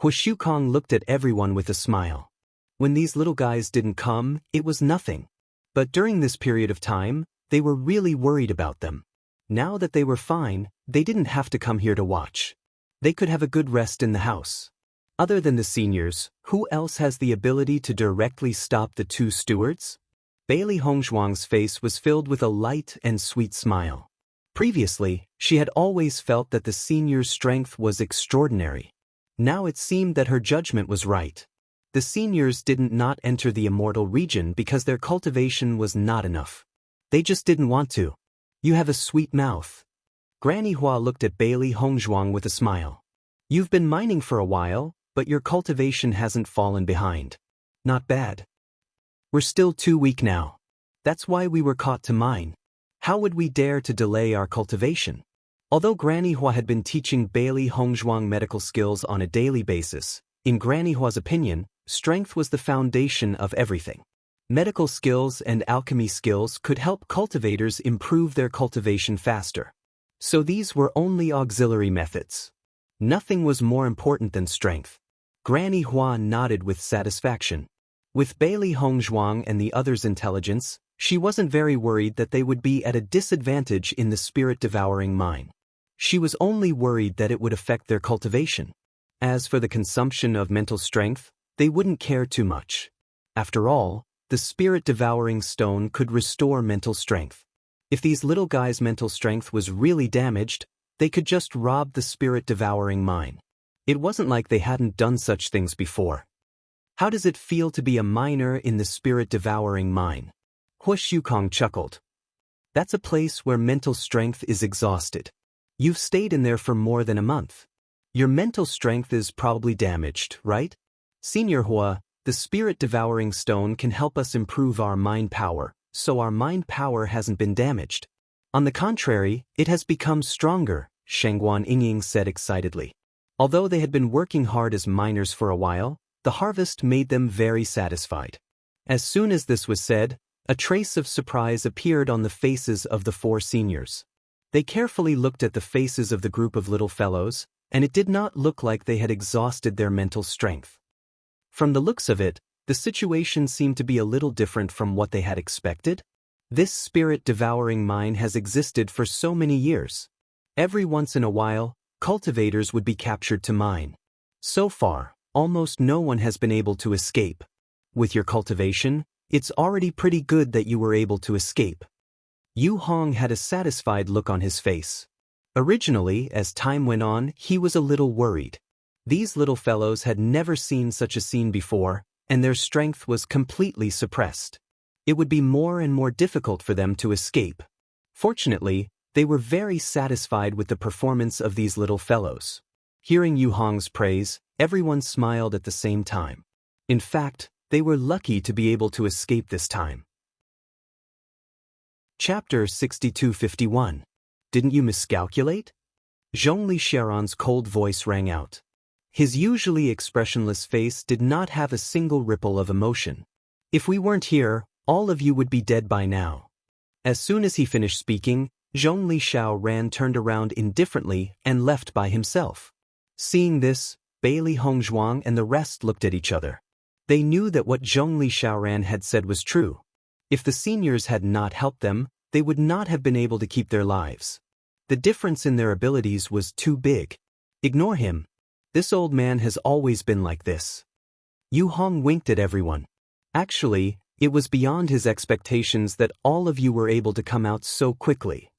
S1: Hu Shukong looked at everyone with a smile. When these little guys didn't come, it was nothing. But during this period of time, they were really worried about them. Now that they were fine, they didn't have to come here to watch. They could have a good rest in the house. Other than the seniors, who else has the ability to directly stop the two stewards? Bailey Hongzhuang's face was filled with a light and sweet smile. Previously, she had always felt that the seniors' strength was extraordinary. Now it seemed that her judgment was right. The seniors didn't not enter the immortal region because their cultivation was not enough. They just didn't want to. You have a sweet mouth. Granny Hua looked at Bailey Hongzhuang with a smile. You've been mining for a while, but your cultivation hasn't fallen behind. Not bad. We're still too weak now. That's why we were caught to mine. How would we dare to delay our cultivation? Although Granny Hua had been teaching Bailey Hongzhuang medical skills on a daily basis, in Granny Hua's opinion, strength was the foundation of everything. Medical skills and alchemy skills could help cultivators improve their cultivation faster. So these were only auxiliary methods. Nothing was more important than strength. Granny Hua nodded with satisfaction. With Bailey Hongzhuang and the others' intelligence, she wasn't very worried that they would be at a disadvantage in the spirit-devouring mine. She was only worried that it would affect their cultivation. As for the consumption of mental strength, they wouldn't care too much. After all, the spirit-devouring stone could restore mental strength. If these little guys' mental strength was really damaged, they could just rob the spirit-devouring mine. It wasn't like they hadn't done such things before. How does it feel to be a miner in the spirit-devouring mine? Hua Shukong chuckled. That's a place where mental strength is exhausted. You've stayed in there for more than a month. Your mental strength is probably damaged, right? Senior Hua, the spirit-devouring stone can help us improve our mind power, so our mind power hasn't been damaged. On the contrary, it has become stronger, Shangguan Yingying said excitedly. Although they had been working hard as miners for a while, the harvest made them very satisfied. As soon as this was said, a trace of surprise appeared on the faces of the four seniors. They carefully looked at the faces of the group of little fellows, and it did not look like they had exhausted their mental strength. From the looks of it, the situation seemed to be a little different from what they had expected. This spirit-devouring mine has existed for so many years. Every once in a while, cultivators would be captured to mine. So far, almost no one has been able to escape. With your cultivation, it's already pretty good that you were able to escape. Yu Hong had a satisfied look on his face. Originally, as time went on, he was a little worried. These little fellows had never seen such a scene before, and their strength was completely suppressed. It would be more and more difficult for them to escape. Fortunately, they were very satisfied with the performance of these little fellows. Hearing Yu Hong's praise, everyone smiled at the same time. In fact, they were lucky to be able to escape this time. Chapter 6251. Didn't you miscalculate? Zhongli Sharon's cold voice rang out. His usually expressionless face did not have a single ripple of emotion. If we weren't here, all of you would be dead by now. As soon as he finished speaking, Zhongli Xiaoran turned around indifferently and left by himself. Seeing this, Bailey Hongzhuang and the rest looked at each other. They knew that what Zhongli Xiaoran had said was true. If the seniors had not helped them, they would not have been able to keep their lives. The difference in their abilities was too big. Ignore him. This old man has always been like this. Yu Hong winked at everyone. Actually, it was beyond his expectations that all of you were able to come out so quickly.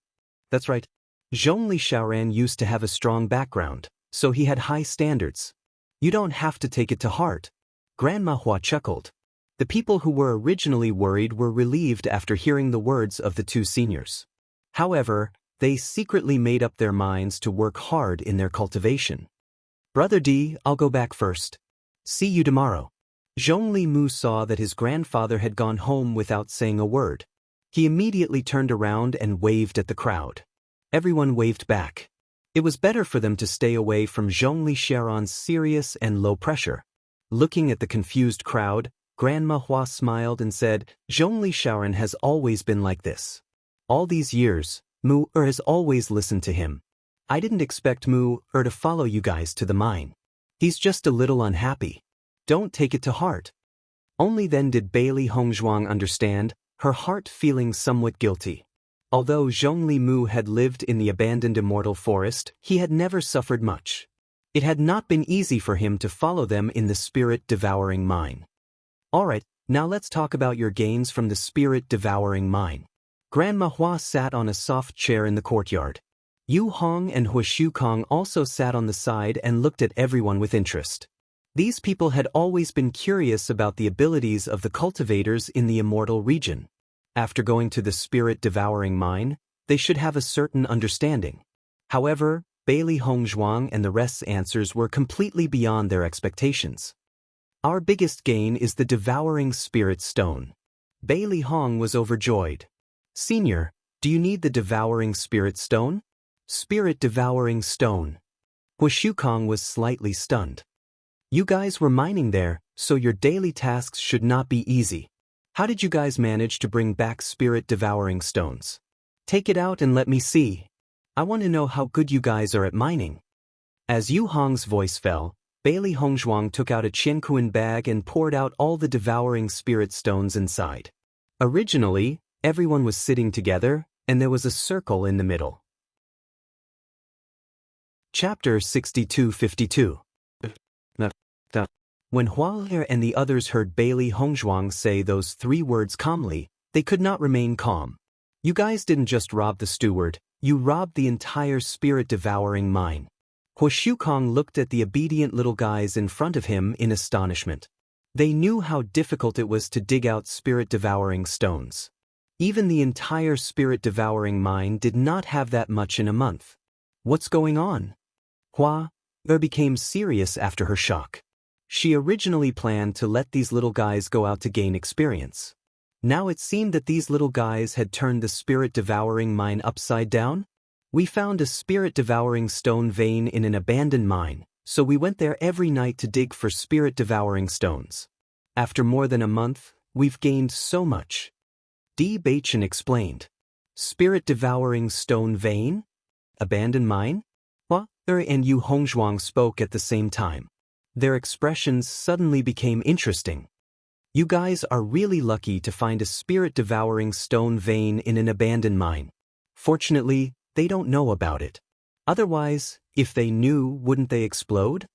S1: That's right. Zhongli Xiaoran used to have a strong background, so he had high standards. You don't have to take it to heart. Grandma Hua chuckled. The people who were originally worried were relieved after hearing the words of the two seniors. However, they secretly made up their minds to work hard in their cultivation. Brother D, I'll go back first. See you tomorrow. Zhongli Mu saw that his grandfather had gone home without saying a word. He immediately turned around and waved at the crowd. Everyone waved back. It was better for them to stay away from Zhongli Sharon's serious and low pressure. Looking at the confused crowd, Grandma Hua smiled and said, Zhongli Shaoran has always been like this. All these years, Mu has always listened to him. I didn't expect Mu to follow you guys to the mine. He's just a little unhappy. Don't take it to heart. Only then did Bailey Hongzhuang understand, her heart feeling somewhat guilty. Although Zhongli Mu had lived in the abandoned immortal forest, he had never suffered much. It had not been easy for him to follow them in the spirit-devouring mine. Alright, now let's talk about your gains from the spirit-devouring mine. Grandma Hua sat on a soft chair in the courtyard. Yu Hong and Hua Shukong also sat on the side and looked at everyone with interest. These people had always been curious about the abilities of the cultivators in the immortal region. After going to the spirit-devouring mine, they should have a certain understanding. However, Bailey Hongzhuang and the rest's answers were completely beyond their expectations. Our biggest gain is the devouring spirit stone. Bailey Hong was overjoyed. Senior, do you need the devouring spirit stone? Spirit-devouring stone. Hua Shukong was slightly stunned. You guys were mining there, so your daily tasks should not be easy. How did you guys manage to bring back spirit-devouring stones? Take it out and let me see. I want to know how good you guys are at mining. As Yu Hong's voice fell, Bailey Hongzhuang took out a Qiankuan bag and poured out all the devouring spirit stones inside. Originally, everyone was sitting together, and there was a circle in the middle. Chapter 62-52. When Hual'er and the others heard Bailey Hongzhuang say those 3 words calmly, they could not remain calm. You guys didn't just rob the steward, you robbed the entire spirit-devouring mine. Huo Shukong looked at the obedient little guys in front of him in astonishment. They knew how difficult it was to dig out spirit-devouring stones. Even the entire spirit-devouring mine did not have that much in a month. What's going on? Hual'er became serious after her shock. She originally planned to let these little guys go out to gain experience. Now it seemed that these little guys had turned the spirit-devouring mine upside down. We found a spirit-devouring stone vein in an abandoned mine, so we went there every night to dig for spirit-devouring stones. After more than a month, we've gained so much. Bewitching explained. Spirit-devouring stone vein? Abandoned mine? Hual'er and Yu Hongzhuang spoke at the same time. Their expressions suddenly became interesting. You guys are really lucky to find a spirit-devouring stone vein in an abandoned mine. Fortunately, they don't know about it. Otherwise, if they knew, wouldn't they explode?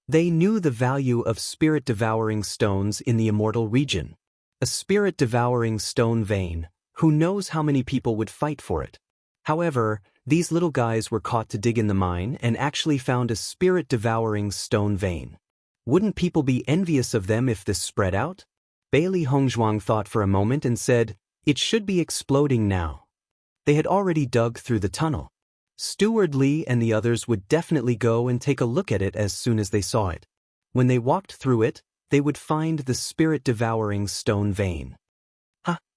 S1: They knew the value of spirit-devouring stones in the immortal region. A spirit-devouring stone vein, who knows how many people would fight for it? However, these little guys were caught to dig in the mine and actually found a spirit-devouring stone vein. Wouldn't people be envious of them if this spread out? Bailey Hongzhuang thought for a moment and said, "It should be exploding now." They had already dug through the tunnel. Steward Li and the others would definitely go and take a look at it as soon as they saw it. When they walked through it, they would find the spirit-devouring stone vein.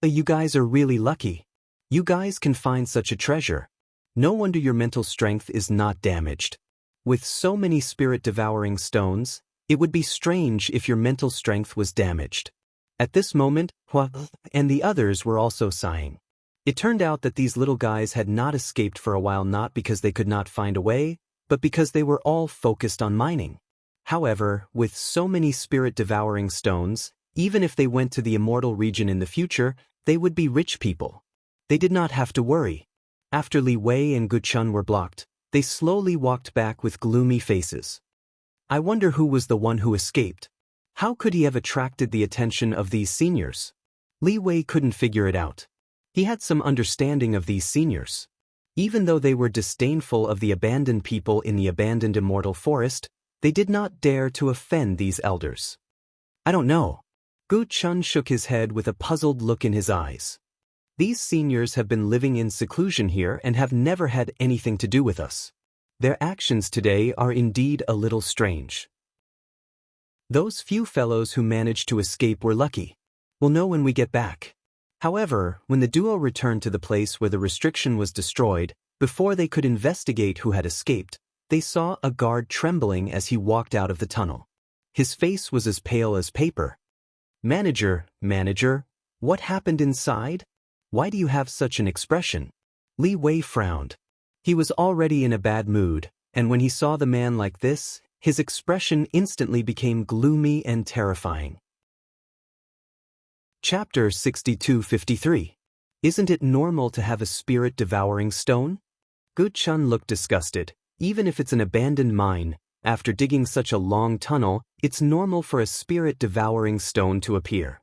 S1: You guys are really lucky. You guys can find such a treasure. No wonder your mental strength is not damaged. With so many spirit-devouring stones, it would be strange if your mental strength was damaged. At this moment, Hual'er and the others were also sighing. It turned out that these little guys had not escaped for a while, not because they could not find a way, but because they were all focused on mining. However, with so many spirit-devouring stones, even if they went to the immortal region in the future, they would be rich people. They did not have to worry. After Li Wei and Gu Chun were blocked, they slowly walked back with gloomy faces. I wonder who was the one who escaped. How could he have attracted the attention of these seniors? Li Wei couldn't figure it out. He had some understanding of these seniors. Even though they were disdainful of the abandoned people in the abandoned immortal forest, they did not dare to offend these elders. I don't know. Gu Chun shook his head with a puzzled look in his eyes. These seniors have been living in seclusion here and have never had anything to do with us. Their actions today are indeed a little strange. Those few fellows who managed to escape were lucky. We'll know when we get back. However, when the duo returned to the place where the restriction was destroyed, before they could investigate who had escaped, they saw a guard trembling as he walked out of the tunnel. His face was as pale as paper. Manager, what happened inside? Why do you have such an expression? Li Wei frowned. He was already in a bad mood, and when he saw the man like this, his expression instantly became gloomy and terrifying. Chapter 62-53. Isn't it normal to have a spirit-devouring stone? Gu Chun looked disgusted. Even if it's an abandoned mine, after digging such a long tunnel, it's normal for a spirit-devouring stone to appear.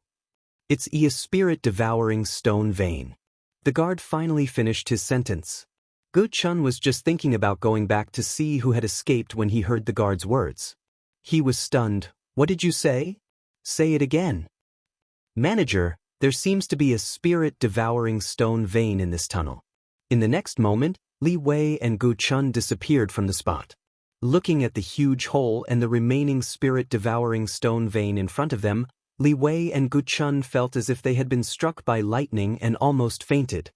S1: It's a spirit-devouring stone vein. The guard finally finished his sentence. Gu Chun was just thinking about going back to see who had escaped when he heard the guard's words. He was stunned. What did you say? Say it again. Manager, there seems to be a spirit-devouring stone vein in this tunnel. In the next moment, Li Wei and Gu Chun disappeared from the spot. Looking at the huge hole and the remaining spirit-devouring stone vein in front of them, Li Wei and Gu Chun felt as if they had been struck by lightning and almost fainted.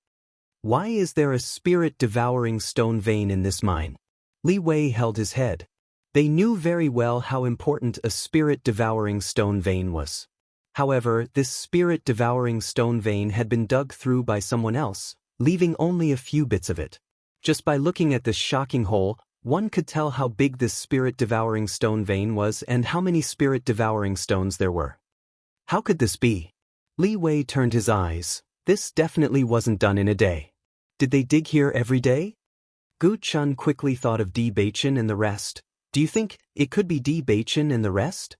S1: Why is there a spirit-devouring stone vein in this mine? Li Wei held his head. They knew very well how important a spirit-devouring stone vein was. However, this spirit-devouring stone vein had been dug through by someone else, leaving only a few bits of it. Just by looking at this shocking hole, One could tell how big this spirit-devouring stone vein was and how many spirit-devouring stones there were. How could this be? Li Wei turned his eyes. This definitely wasn't done in a day. Did they dig here every day? Gu Chun quickly thought of Di Beichen and the rest. Do you think it could be Di Beichen and the rest?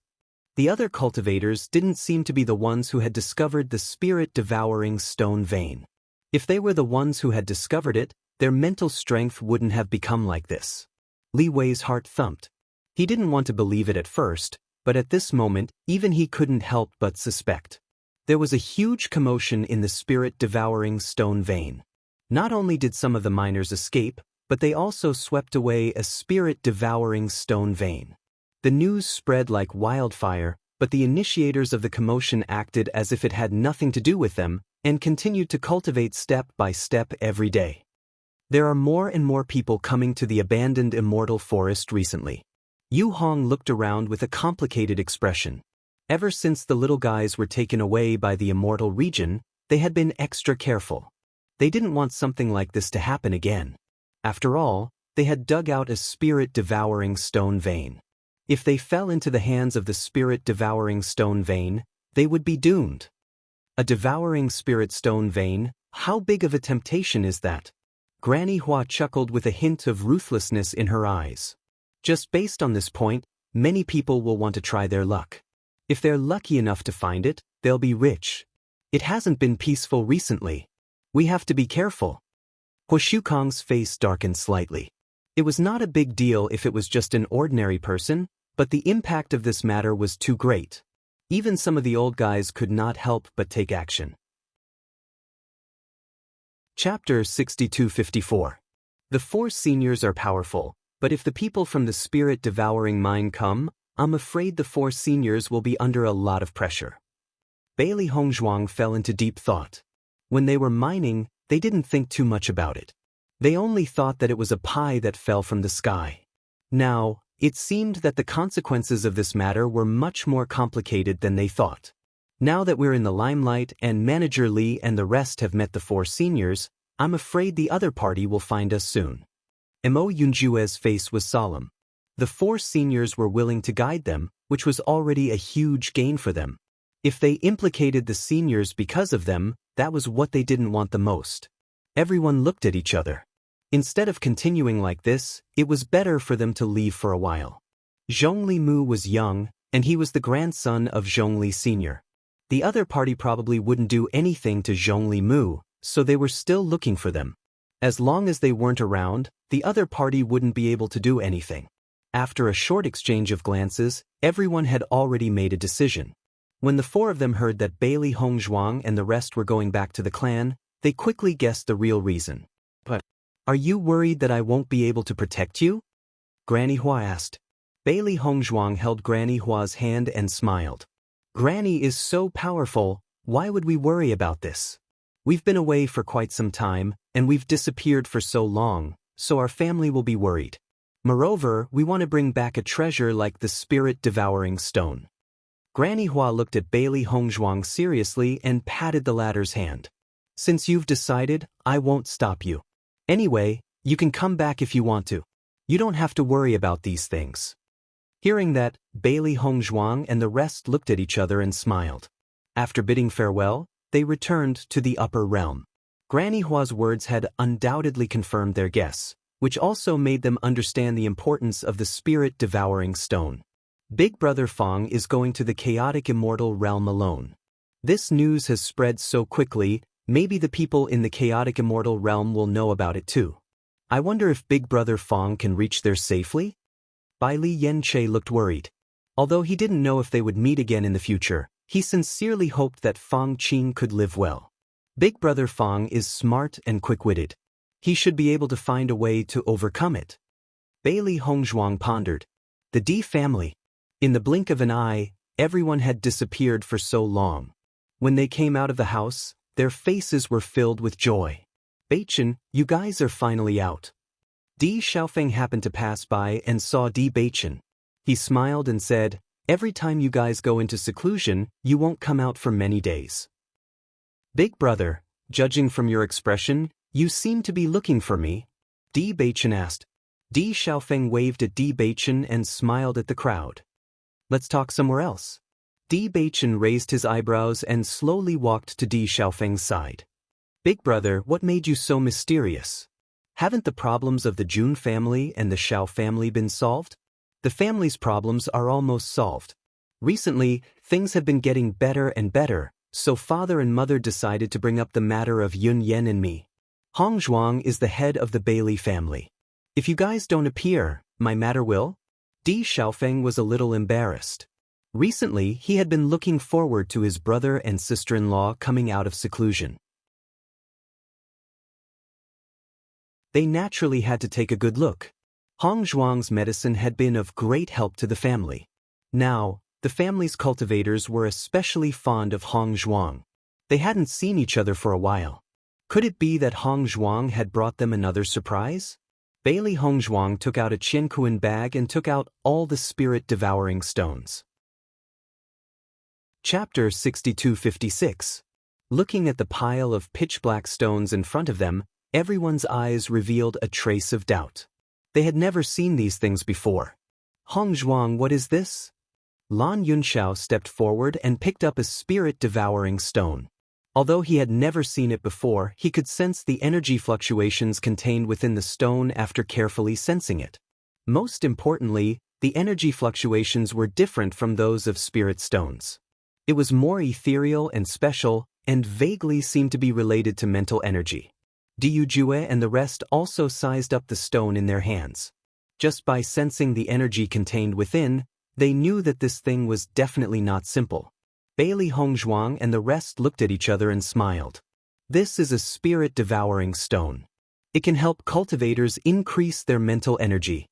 S1: The other cultivators didn't seem to be the ones who had discovered the spirit-devouring stone vein. If they were the ones who had discovered it, their mental strength wouldn't have become like this. Li Wei's heart thumped. He didn't want to believe it at first, but at this moment, even he couldn't help but suspect. There was a huge commotion in the spirit-devouring stone vein. Not only did some of the miners escape, but they also swept away a spirit-devouring stone vein. The news spread like wildfire, but the initiators of the commotion acted as if it had nothing to do with them, and continued to cultivate step by step every day. There are more and more people coming to the abandoned immortal forest recently. Yu Hong looked around with a complicated expression. Ever since the little guys were taken away by the immortal region, they had been extra careful. They didn't want something like this to happen again. After all, they had dug out a spirit-devouring stone vein. If they fell into the hands of the spirit-devouring stone vein, they would be doomed. A devouring spirit stone vein, how big of a temptation is that? Granny Hua chuckled with a hint of ruthlessness in her eyes. Just based on this point, many people will want to try their luck. If they're lucky enough to find it, they'll be rich. It hasn't been peaceful recently. We have to be careful. Hu Shukong's face darkened slightly. It was not a big deal if it was just an ordinary person, but the impact of this matter was too great. Even some of the old guys could not help but take action. Chapter 6254. The 4 seniors are powerful, but if the people from the spirit-devouring mine come, I'm afraid the 4 seniors will be under a lot of pressure. Bailey Hongzhuang fell into deep thought. When they were mining, they didn't think too much about it. They only thought that it was a pie that fell from the sky. Now, it seemed that the consequences of this matter were much more complicated than they thought. Now that we're in the limelight and Manager Li and the rest have met the 4 seniors, I'm afraid the other party will find us soon. Mo Yunjue's face was solemn. The 4 seniors were willing to guide them, which was already a huge gain for them. If they implicated the seniors because of them, that was what they didn't want the most. Everyone looked at each other. Instead of continuing like this, it was better for them to leave for a while. Zhongli Mu was young, and he was the grandson of Zhongli Sr. The other party probably wouldn't do anything to Zhongli Mu, so they were still looking for them. As long as they weren't around, the other party wouldn't be able to do anything. After a short exchange of glances, everyone had already made a decision. When the 4 of them heard that Bailey Hongzhuang and the rest were going back to the clan, they quickly guessed the real reason. But, are you worried that I won't be able to protect you? Granny Hua asked. Bailey Hongzhuang held Granny Hua's hand and smiled. Granny is so powerful, why would we worry about this? We've been away for quite some time, and we've disappeared for so long, so our family will be worried. Moreover, we want to bring back a treasure like the spirit-devouring stone. Granny Hua looked at Bailey Hongzhuang seriously and patted the latter's hand. Since you've decided, I won't stop you. Anyway, you can come back if you want to. You don't have to worry about these things. Hearing that, Bailey Hongzhuang and the rest looked at each other and smiled. After bidding farewell, they returned to the upper realm. Granny Hua's words had undoubtedly confirmed their guess, which also made them understand the importance of the spirit-devouring stone. Big Brother Fong is going to the chaotic immortal realm alone. This news has spread so quickly, maybe the people in the chaotic immortal realm will know about it too. I wonder if Big Brother Fong can reach there safely? Bai Li Yanche looked worried. Although he didn't know if they would meet again in the future, he sincerely hoped that Fong Qing could live well. Big Brother Fong is smart and quick-witted. He should be able to find a way to overcome it. Bailey Hongzhuang pondered. The D family. In the blink of an eye, everyone had disappeared for so long. When they came out of the house, their faces were filled with joy. Beichen, you guys are finally out. Di Xiaofeng happened to pass by and saw Di Beichen. He smiled and said, every time you guys go into seclusion, you won't come out for many days. Big brother, judging from your expression, you seem to be looking for me. Di Beichen asked. Di Xiaofeng waved at Di Beichen and smiled at the crowd. Let's talk somewhere else. Di Beichen raised his eyebrows and slowly walked to Di Xiaofeng's side. Big brother, what made you so mysterious? Haven't the problems of the Jun family and the Xiao family been solved? The family's problems are almost solved. Recently, things have been getting better and better, so father and mother decided to bring up the matter of Yun Yan and me. Hong Zhuang is the head of the Bailey family. If you guys don't appear, my matter will? Di Xiaofeng was a little embarrassed. Recently, he had been looking forward to his brother and sister-in-law coming out of seclusion. They naturally had to take a good look. Hong Zhuang's medicine had been of great help to the family. Now, the family's cultivators were especially fond of Hong Zhuang. They hadn't seen each other for a while. Could it be that Hong Zhuang had brought them another surprise? Bailey Hong Zhuang took out a Qiankuan bag and took out all the spirit-devouring stones. Chapter 6256. Looking at the pile of pitch-black stones in front of them, everyone's eyes revealed a trace of doubt. They had never seen these things before. Hong Zhuang, what is this? Lan Yunxiao stepped forward and picked up a spirit-devouring stone. Although he had never seen it before, he could sense the energy fluctuations contained within the stone after carefully sensing it. Most importantly, the energy fluctuations were different from those of spirit stones. It was more ethereal and special, and vaguely seemed to be related to mental energy. Diyu Jue and the rest also sized up the stone in their hands. Just by sensing the energy contained within, they knew that this thing was definitely not simple. Bailey Hong Zhuang and the rest looked at each other and smiled. This is a spirit-devouring stone. It can help cultivators increase their mental energy.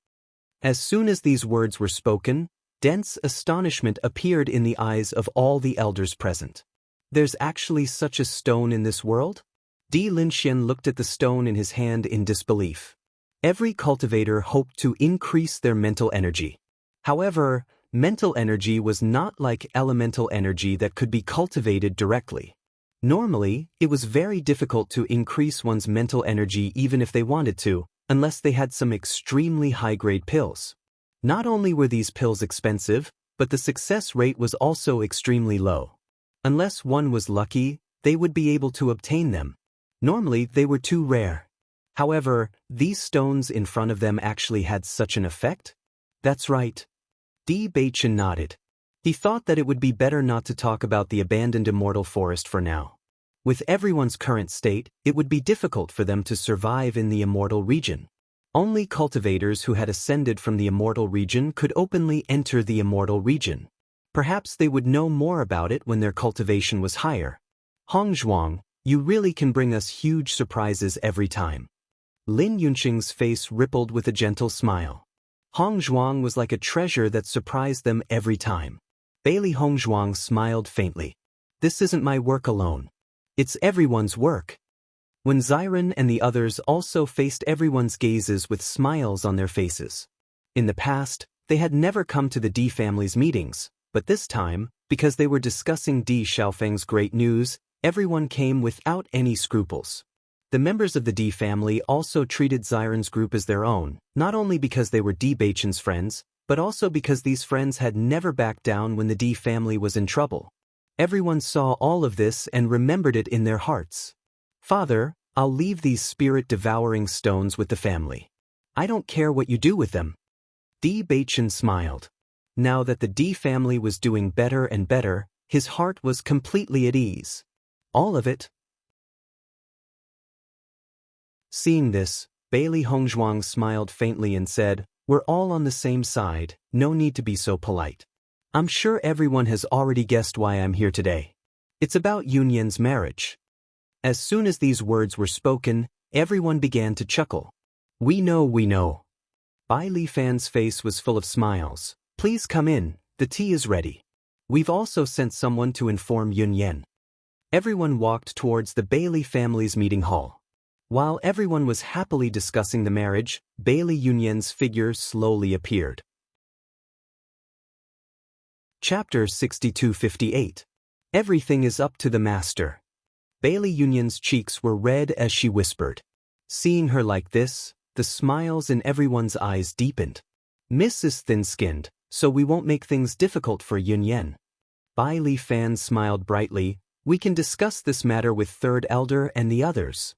S1: As soon as these words were spoken, dense astonishment appeared in the eyes of all the elders present. There's actually such a stone in this world? Di Linxian looked at the stone in his hand in disbelief. Every cultivator hoped to increase their mental energy. However, mental energy was not like elemental energy that could be cultivated directly. Normally, it was very difficult to increase one's mental energy even if they wanted to, unless they had some extremely high-grade pills. Not only were these pills expensive, but the success rate was also extremely low. Unless one was lucky, they would be able to obtain them. Normally, they were too rare. However, these stones in front of them actually had such an effect? That's right. Di Beichen nodded. He thought that it would be better not to talk about the abandoned immortal forest for now. With everyone's current state, it would be difficult for them to survive in the immortal region. Only cultivators who had ascended from the immortal region could openly enter the immortal region. Perhaps they would know more about it when their cultivation was higher. Hong Zhuang, you really can bring us huge surprises every time. Lin Yunqing's face rippled with a gentle smile. Hong Zhuang was like a treasure that surprised them every time. Bailey Hong Zhuang smiled faintly. This isn't my work alone. It's everyone's work. When Xiren and the others also faced everyone's gazes with smiles on their faces. In the past, they had never come to the Di family's meetings, but this time, because they were discussing Di Xiaofeng's great news, everyone came without any scruples. The members of the Di family also treated Xiren's group as their own, not only because they were Di Beichen's friends, but also because these friends had never backed down when the Di family was in trouble. Everyone saw all of this and remembered it in their hearts. Father, I'll leave these spirit-devouring stones with the family. I don't care what you do with them. Di Beichen smiled. Now that the Di family was doing better and better, his heart was completely at ease. All of it. Seeing this, Bailey Hong Zhuang smiled faintly and said, "We're all on the same side, no need to be so polite. I'm sure everyone has already guessed why I'm here today. It's about Yun Yan's marriage." As soon as these words were spoken, everyone began to chuckle. We know. Bai Li Fan's face was full of smiles. Please come in, the tea is ready. We've also sent someone to inform Yun Yan. Everyone walked towards the Bailey family's meeting hall. While everyone was happily discussing the marriage, Bailey Yun Yan's figure slowly appeared. Chapter 6258. Everything is up to the master. Bailey Yun Yan's cheeks were red as she whispered. Seeing her like this, the smiles in everyone's eyes deepened. Miss is thin-skinned, so we won't make things difficult for Yunyan. Bai Li Fan smiled brightly. We can discuss this matter with third elder and the others.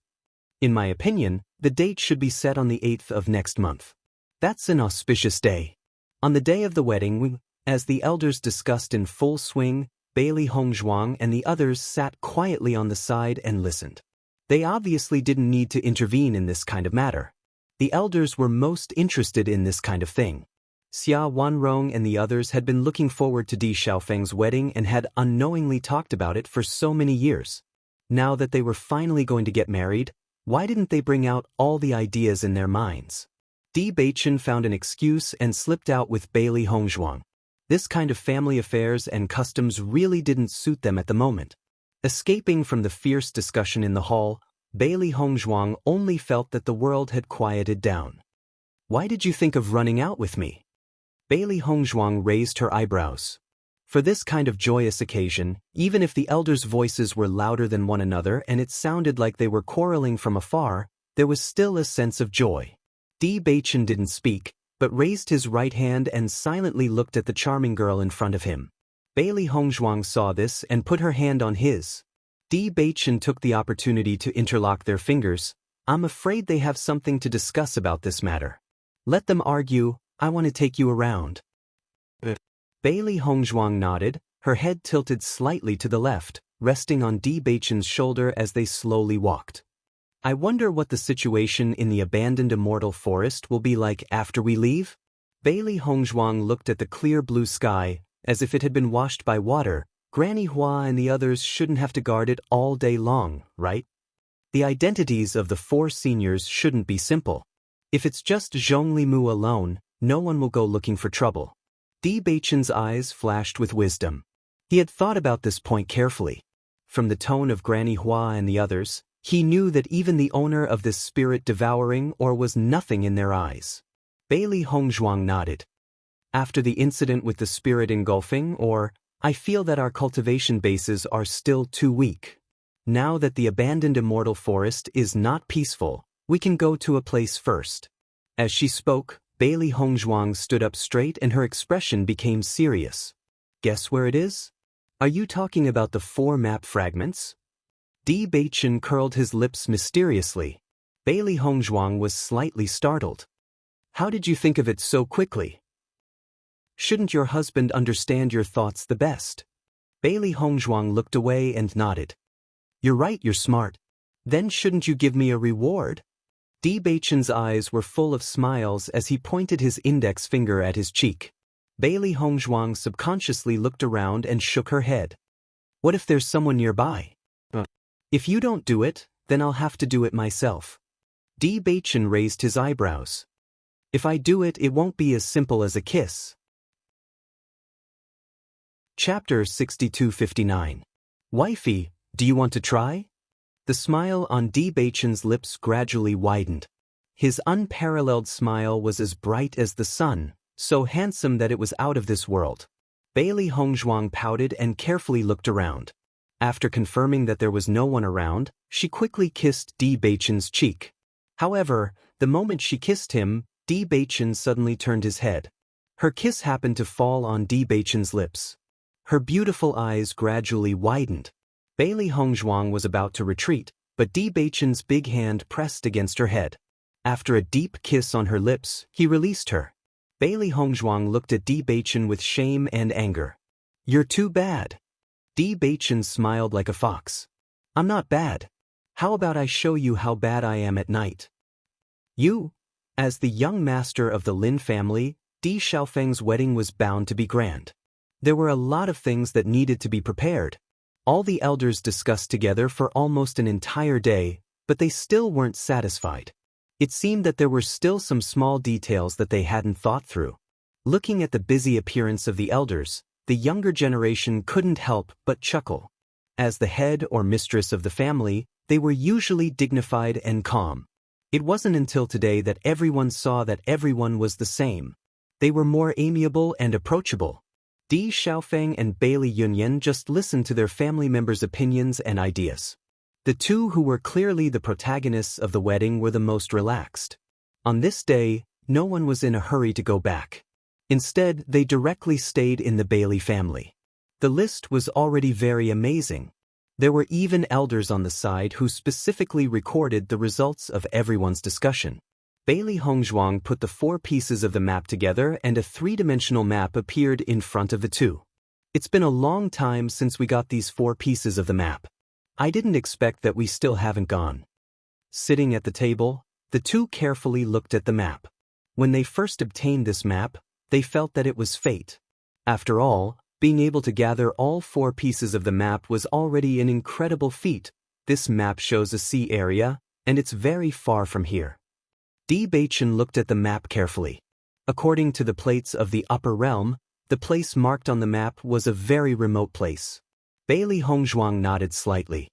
S1: In my opinion, the date should be set on the 8th of next month. That's an auspicious day. On the day of the wedding, as the elders discussed in full swing, Bailey Hongzhuang and the others sat quietly on the side and listened. They obviously didn't need to intervene in this kind of matter. The elders were most interested in this kind of thing. Xia Wanrong and the others had been looking forward to Di Xiaofeng's wedding and had unknowingly talked about it for so many years. Now that they were finally going to get married, why didn't they bring out all the ideas in their minds? Di Beichen found an excuse and slipped out with Bailey Hongzhuang. This kind of family affairs and customs really didn't suit them at the moment. Escaping from the fierce discussion in the hall, Bailey Hongzhuang only felt that the world had quieted down. Why did you think of running out with me? Bailey Hongzhuang raised her eyebrows. For this kind of joyous occasion, even if the elders' voices were louder than one another and it sounded like they were quarreling from afar, there was still a sense of joy. Di Beichen didn't speak, but raised his right hand and silently looked at the charming girl in front of him. Bailey Hongzhuang saw this and put her hand on his. Di Beichen took the opportunity to interlock their fingers. I'm afraid they have something to discuss about this matter. Let them argue. I want to take you around. Bailey Hongzhuang nodded, her head tilted slightly to the left, resting on Di Beichen's shoulder as they slowly walked. I wonder what the situation in the abandoned immortal forest will be like after we leave? Bailey Hongzhuang looked at the clear blue sky, as if it had been washed by water. Granny Hua and the others shouldn't have to guard it all day long, right? The identities of the 4 seniors shouldn't be simple. If it's just Zhongli Mu alone, no one will go looking for trouble. Di Beichen's eyes flashed with wisdom. He had thought about this point carefully. From the tone of Granny Hua and the others, he knew that even the owner of this spirit-devouring ore was nothing in their eyes. Bailey Hongzhuang nodded. After the incident with the spirit engulfing ore, I feel that our cultivation bases are still too weak. Now that the abandoned immortal forest is not peaceful, we can go to a place first. As she spoke, Bailey Hongzhuang stood up straight and her expression became serious. Guess where it is? Are you talking about the 4 map fragments? Di Beichen curled his lips mysteriously. Bailey Hongzhuang was slightly startled. How did you think of it so quickly? Shouldn't your husband understand your thoughts the best? Bailey Hongzhuang looked away and nodded. You're right, you're smart. Then shouldn't you give me a reward? Di Beichen's eyes were full of smiles as he pointed his index finger at his cheek. Bailey Hongzhuang subconsciously looked around and shook her head. What if there's someone nearby? If you don't do it, then I'll have to do it myself. Di Beichen raised his eyebrows. If I do it, it won't be as simple as a kiss. Chapter 6259. Wifey, do you want to try? The smile on Di Beichen's lips gradually widened. His unparalleled smile was as bright as the sun, so handsome that it was out of this world. Bailey Hongzhuang pouted and carefully looked around. After confirming that there was no one around, she quickly kissed Di Beichen's cheek. However, the moment she kissed him, Di Beichen suddenly turned his head. Her kiss happened to fall on Di Beichen's lips. Her beautiful eyes gradually widened. Bailey Hongzhuang was about to retreat, but Di Beichen's big hand pressed against her head. After a deep kiss on her lips, he released her. Bailey Hongzhuang looked at Di Beichen with shame and anger. You're too bad. Di Beichen smiled like a fox. I'm not bad. How about I show you how bad I am at night? You, as the young master of the Lin family, Di Xiaofeng's wedding was bound to be grand. There were a lot of things that needed to be prepared. All the elders discussed together for almost an entire day, but they still weren't satisfied. It seemed that there were still some small details that they hadn't thought through. Looking at the busy appearance of the elders, the younger generation couldn't help but chuckle. As the head or mistress of the family, they were usually dignified and calm. It wasn't until today that everyone saw that everyone was the same. They were more amiable and approachable. Di Xiaofeng and Bailey Yunyan just listened to their family members' opinions and ideas. The 2 who were clearly the protagonists of the wedding were the most relaxed. On this day, no one was in a hurry to go back. Instead, they directly stayed in the Bailey family. The list was already very amazing. There were even elders on the side who specifically recorded the results of everyone's discussion. Bailey Hongzhuang put the 4 pieces of the map together and a 3-dimensional map appeared in front of the 2. It's been a long time since we got these 4 pieces of the map. I didn't expect that we still haven't gone. Sitting at the table, the 2 carefully looked at the map. When they first obtained this map, they felt that it was fate. After all, being able to gather all 4 pieces of the map was already an incredible feat. This map shows a sea area, and it's very far from here. Bewitching looked at the map carefully. According to the plates of the upper realm, the place marked on the map was a very remote place. Bailey Hongzhuang nodded slightly.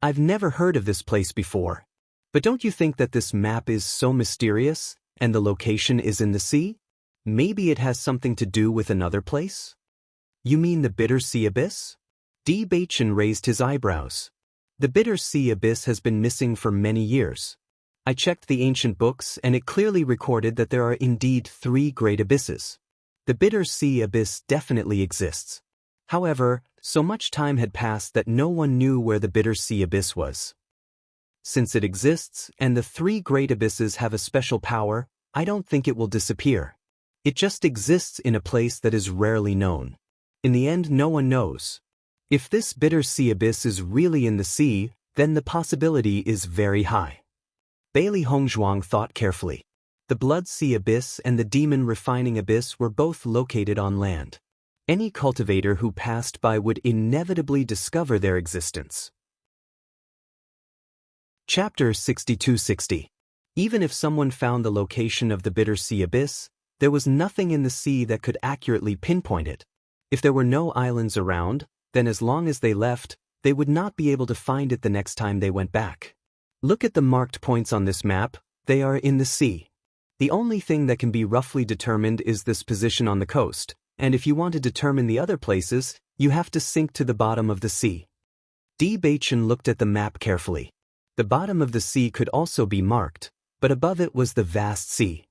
S1: I've never heard of this place before. But don't you think that this map is so mysterious, and the location is in the sea? Maybe it has something to do with another place? You mean the Bitter Sea Abyss? Bewitching raised his eyebrows. The Bitter Sea Abyss has been missing for many years. I checked the ancient books and it clearly recorded that there are indeed 3 great abysses. The Bitter Sea Abyss definitely exists. However, so much time had passed that no one knew where the Bitter Sea Abyss was. Since it exists and the 3 great abysses have a special power, I don't think it will disappear. It just exists in a place that is rarely known. In the end, no one knows. If this Bitter Sea Abyss is really in the sea, then the possibility is very high. Bailey Hongzhuang thought carefully. The Blood Sea Abyss and the Demon Refining Abyss were both located on land. Any cultivator who passed by would inevitably discover their existence. Chapter 6260. Even if someone found the location of the Bitter Sea Abyss, there was nothing in the sea that could accurately pinpoint it. If there were no islands around, then as long as they left, they would not be able to find it the next time they went back. Look at the marked points on this map, they are in the sea. The only thing that can be roughly determined is this position on the coast, and if you want to determine the other places, you have to sink to the bottom of the sea. Bewitching looked at the map carefully. The bottom of the sea could also be marked, but above it was the vast sea.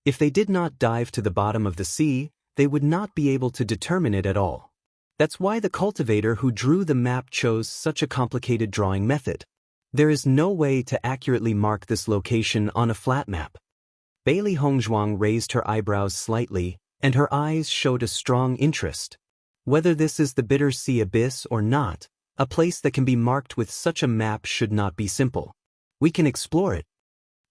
S1: If they did not dive to the bottom of the sea, they would not be able to determine it at all. That's why the cultivator who drew the map chose such a complicated drawing method. There is no way to accurately mark this location on a flat map. Bailey Hongzhuang raised her eyebrows slightly, and her eyes showed a strong interest. Whether this is the Bitter Sea Abyss or not, a place that can be marked with such a map should not be simple. We can explore it.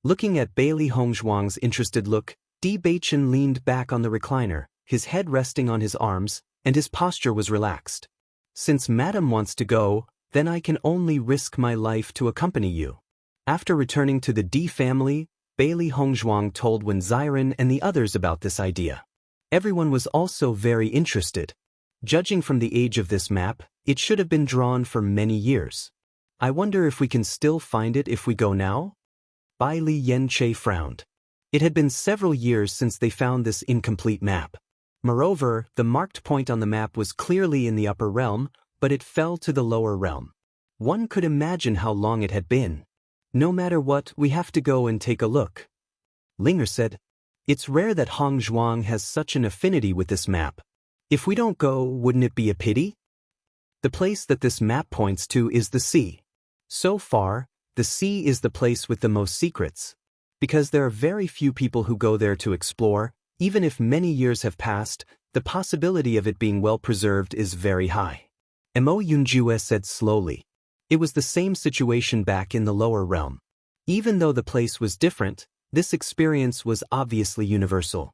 S1: Looking at Bailey Hongzhuang's interested look, Bewitching leaned back on the recliner, his head resting on his arms, and his posture was relaxed. Since Madam wants to go, then I can only risk my life to accompany you. After returning to the D family, Bailey Hongzhuang told Wen Xiren and the others about this idea. Everyone was also very interested. Judging from the age of this map, it should have been drawn for many years. I wonder if we can still find it if we go now? Bailey Yenche frowned. It had been several years since they found this incomplete map. Moreover, the marked point on the map was clearly in the upper realm, but it fell to the lower realm. One could imagine how long it had been. No matter what, we have to go and take a look. Linger said, It's rare that Hongzhuang has such an affinity with this map. If we don't go, wouldn't it be a pity? The place that this map points to is the sea. So far, the sea is the place with the most secrets. Because there are very few people who go there to explore, even if many years have passed, the possibility of it being well preserved is very high. Mo Yunjue said slowly. It was the same situation back in the lower realm. Even though the place was different, this experience was obviously universal.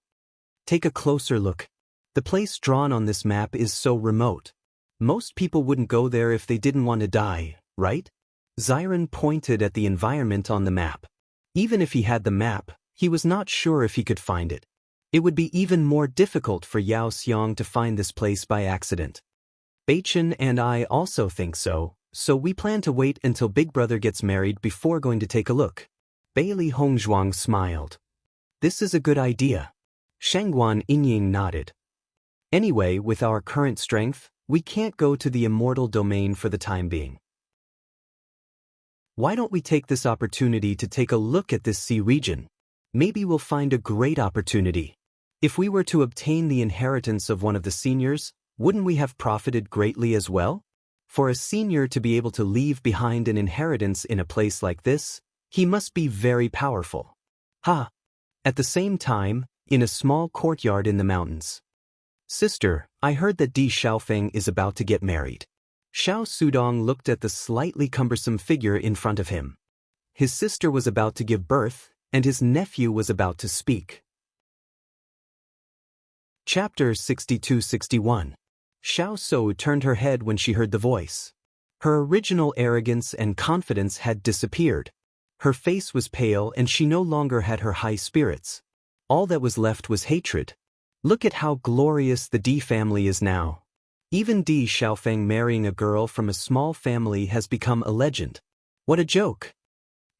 S1: Take a closer look. The place drawn on this map is so remote. Most people wouldn't go there if they didn't want to die, right? Xiren pointed at the environment on the map. Even if he had the map, he was not sure if he could find it. It would be even more difficult for Yao Xiang to find this place by accident. Beichin and I also think so. So we plan to wait until Big Brother gets married before going to take a look. Bailey Hongzhuang smiled. This is a good idea. Shangguan Yinying nodded. Anyway, with our current strength, we can't go to the immortal domain for the time being. Why don't we take this opportunity to take a look at this sea region? Maybe we'll find a great opportunity. If we were to obtain the inheritance of one of the seniors, wouldn't we have profited greatly as well? For a senior to be able to leave behind an inheritance in a place like this, he must be very powerful. Ha! At the same time, in a small courtyard in the mountains. Sister, I heard that Di Xiaofeng is about to get married. Xiao Sudong looked at the slightly cumbersome figure in front of him. His sister was about to give birth, and his nephew was about to speak. Chapter 62-61. Xiao Sou turned her head when she heard the voice. Her original arrogance and confidence had disappeared. Her face was pale and she no longer had her high spirits. All that was left was hatred. Look at how glorious the Di family is now. Even Di Xiaofeng marrying a girl from a small family has become a legend. What a joke!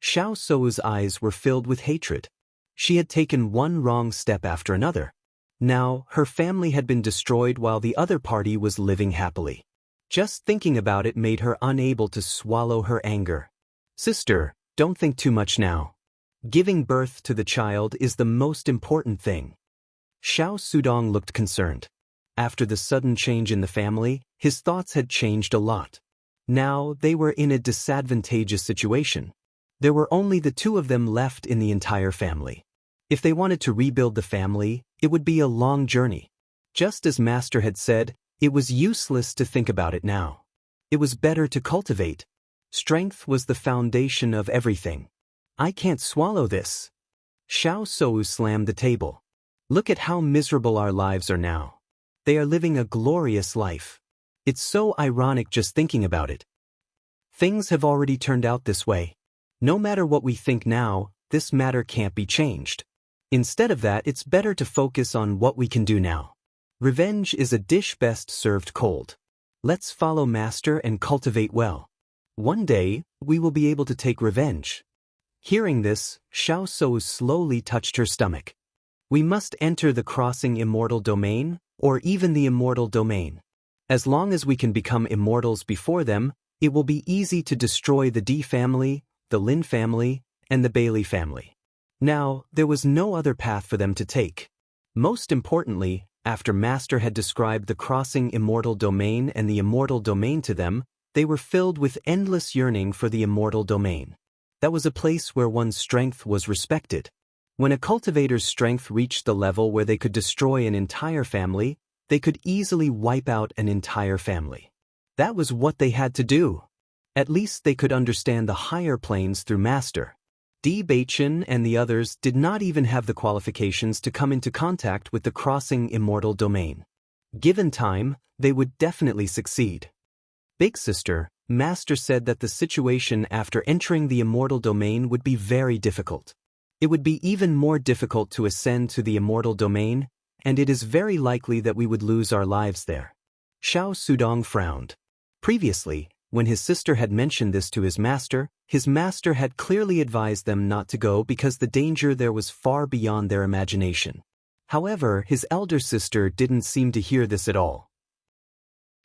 S1: Xiao Sou's eyes were filled with hatred. She had taken one wrong step after another. Now, her family had been destroyed while the other party was living happily. Just thinking about it made her unable to swallow her anger. Sister, don't think too much now. Giving birth to the child is the most important thing. Xiao Sudong looked concerned. After the sudden change in the family, his thoughts had changed a lot. Now, they were in a disadvantageous situation. There were only the two of them left in the entire family. If they wanted to rebuild the family, it would be a long journey. Just as Master had said, it was useless to think about it now. It was better to cultivate. Strength was the foundation of everything. I can't swallow this. Xiao Sou slammed the table. Look at how miserable our lives are now. They are living a glorious life. It's so ironic just thinking about it. Things have already turned out this way. No matter what we think now, this matter can't be changed. Instead of that, it's better to focus on what we can do now. Revenge is a dish best served cold. Let's follow Master and cultivate well. One day, we will be able to take revenge. Hearing this, Xiao Sou slowly touched her stomach. We must enter the crossing immortal domain, or even the immortal domain. As long as we can become immortals before them, it will be easy to destroy the Di family, the Lin family, and the Bailey family. Now, there was no other path for them to take. Most importantly, after Master had described the crossing immortal domain and the immortal domain to them, they were filled with endless yearning for the immortal domain. That was a place where one's strength was respected. When a cultivator's strength reached the level where they could destroy an entire family, they could easily wipe out an entire family. That was what they had to do. At least they could understand the higher planes through Master. Bewitching and the others did not even have the qualifications to come into contact with the crossing immortal domain. Given time, they would definitely succeed. Big Sister, Master said that the situation after entering the immortal domain would be very difficult. It would be even more difficult to ascend to the immortal domain, and it is very likely that we would lose our lives there. Xiao Sudong frowned. Previously, when his sister had mentioned this to his master had clearly advised them not to go because the danger there was far beyond their imagination. However, his elder sister didn't seem to hear this at all.